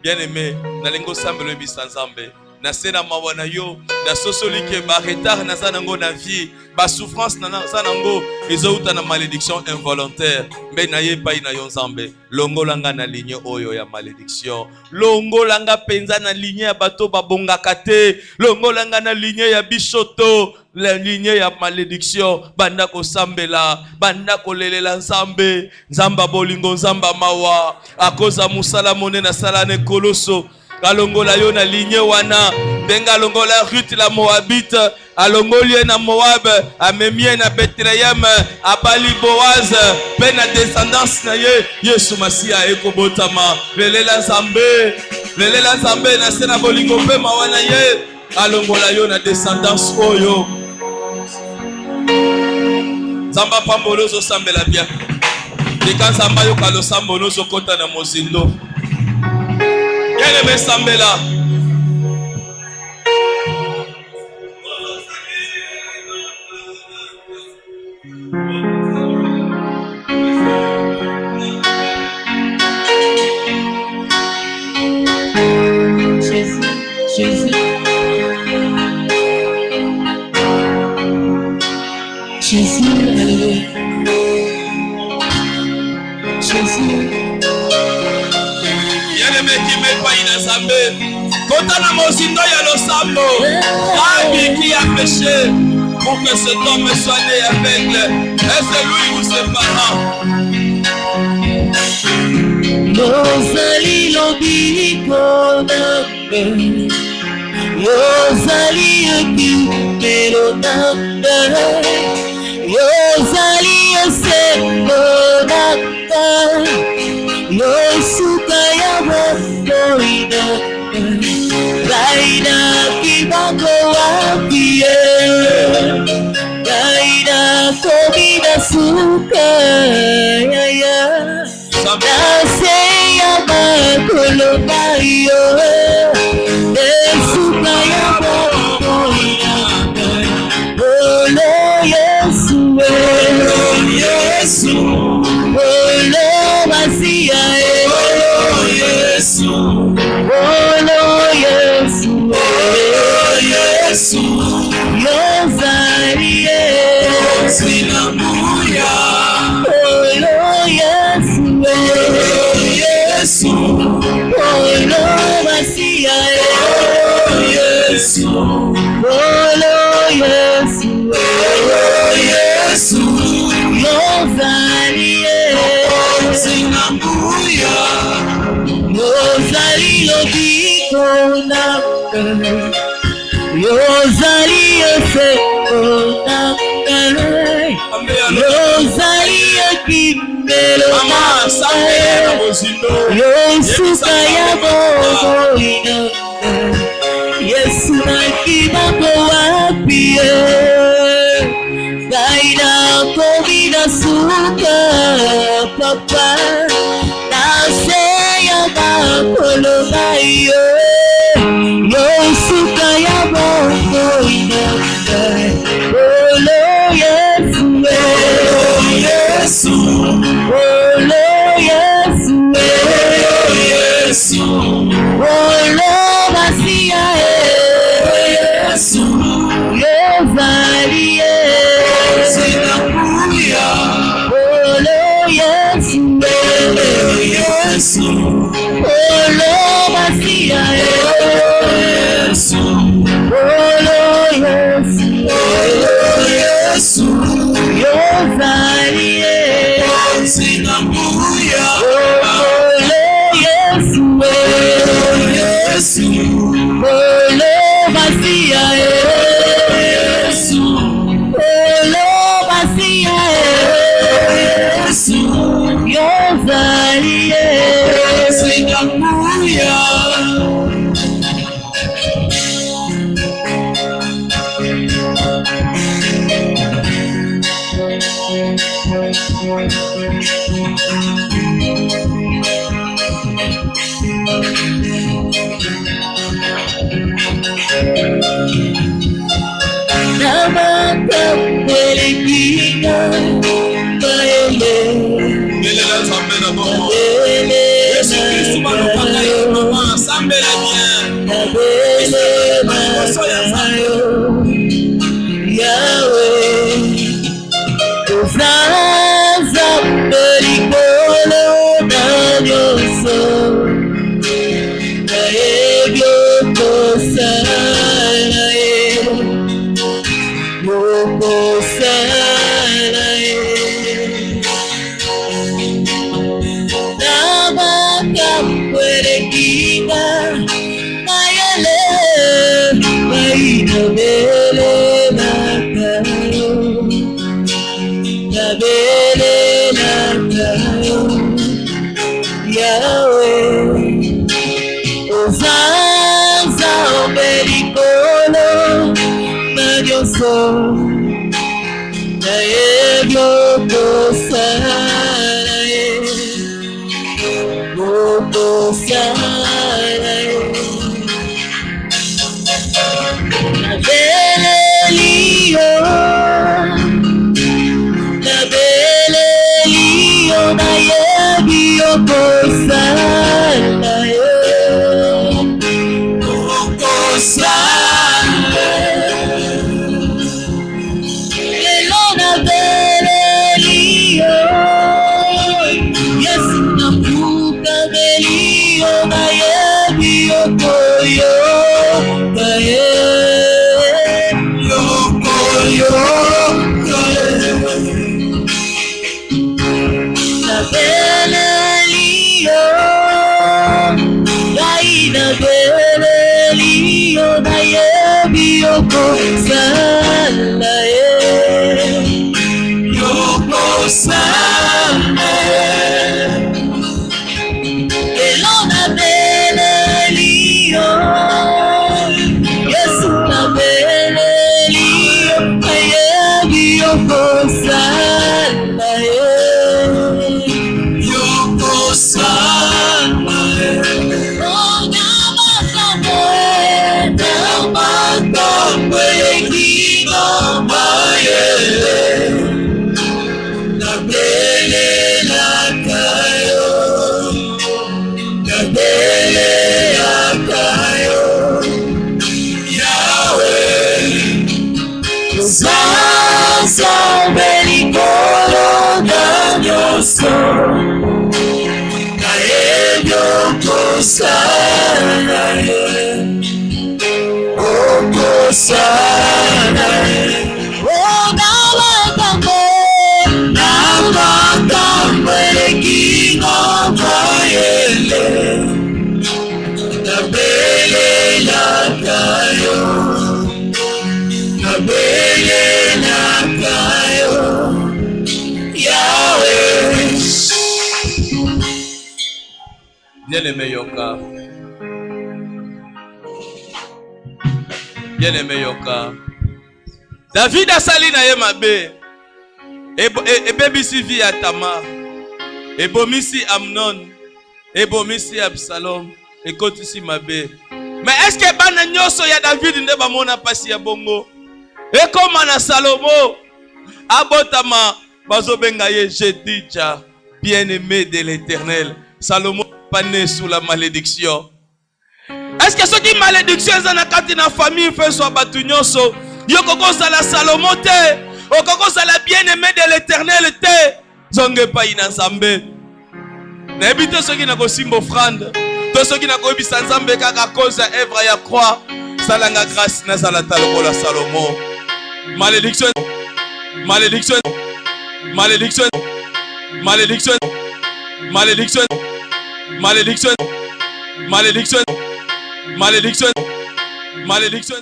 Bien aimé na lengo sambelo bisa Nzambe. na sena mawana yo na sosoli ke ba retard na zanango na vie ba souffrance na zanango ezouta na malédiction involontaire mbe na ye pai na yo Nzambe longolanga na ligne oyo ya malédiction longolanga penza na ligne ya bato babongaka te longolanga na ligne ya bisoto la ligne ya malédiction banda ko sambela banda ko lelela Nzambe Nzamba bolingo Nzamba mawa akoza musala monena salane koloso alongola yo na ligne wana ndenga alongola Ruth la Moabite alongolie na Moab amemie na Bethlehem abali Boaz pe na descendance na ye Yesu Masia ekobotama lelela Nzambe na sena bolingo pe mawana ye alongola yo na descendance oyo Nzamba pambolo zo sambela bien deka Nzamba yo kalo sambono zo kota na mozindo yele me sambela Kota na mozindo ya losambo Rabbi qui a péché pour que cet homme soit né aveugle. Est-ce lui ou ses parents? Yozali lobi konambe Yozali ekimelonambe Yozali esekonambe Yosuka ya motoina Gaina kibango wapie Gaina komina suka Nase ya makoloba yo Nesuka ya motoina Olo Yesu Olo Yesu Olo Masia Olo Yesu Olo Yesu Olo Yesu Yozali Sinamuya Olo Yesu Olo Yesu Olo Masia Olo Yesu Olo Yesu Olo Yesu Yozali Sinamuya Yozali lobiko nambe Yozali efeko nambe Yozali ekimelo nambe Yosuka ya bobo inambe Yesu na kibako wapie Gaina komina suka papa Naseya makoloba yo Yosuka ya bongo inambe Olo Yesu Olo Yesu Olo Yesu Olo Yesu Olo Masia Yesu Yozali Sinamuya Olo Yesu Olo Yesu Olo Masia Yesu Olo Yesu Olo Yesu Yozali Sinamuya Olo Yesu Olo Yesu Olo Masia Yesu Olo Masia Yesu Yozali Sinamuya Namaka mwelikinga maele Melela Nzambe na bomo Yesu Christ malopaka yo mama sambela bien yokosala ye na makambo elekinga mayele bayinabelelaka yo nabelelaka yo yawe ozaza obelikolo na nyonso nayebi okosala ye okosala ye nabeleli yo nayebi okosala ye okosala lelo nabeleli yo yesu nafukameli yo nayebi okoyoka ye yokoyoka nabeleli yo nabeleli yo nayebi okosala ye yokosala lelo nabeleli yo yesu nabeleli yo nayebi okosala ye yokosala namakambo elekinga mayele nabelelaka yo nabelelaka yo yawe ozaza obelikolo na nyonso nayebi okosala ye okosala ye namakambo elekinga mayele nabelelaka yo nabelelaka yo yawe. Bien-aimé Yoka. Bien-aimé Yoka. David asali na ye mabe. Ebebisi vi ya Tamar. Ebomisi Amnon. Ebomisi Absalom. Ekotisi mabe. Mais est-ce que bana nyoso ya David nde bamona pasi ya bongo? Ekoma na Salomo. Abotama bazobenga ye Jedija, bien-aimé de l'Éternel. Salomon pas né sous la malédiction. Est-ce que ce qui malédiction est dans la famille fait soit batu nyonso? Yokoko sala Salomon te, okoko sala bien-aimé de l'Éternel te. Zonge pa inazambe. N'habite ceux qui n'a kosimbo offrande. Tous ceux qui n'a kobi sanzambe kaka cause œuvre ya croix. Salanga grâce na salata lokola Salomon. Malédiction. Malédiction. Malédiction. Malédiction. Malédiction. Malédiction. Malédiction. Malédiction. Malédiction.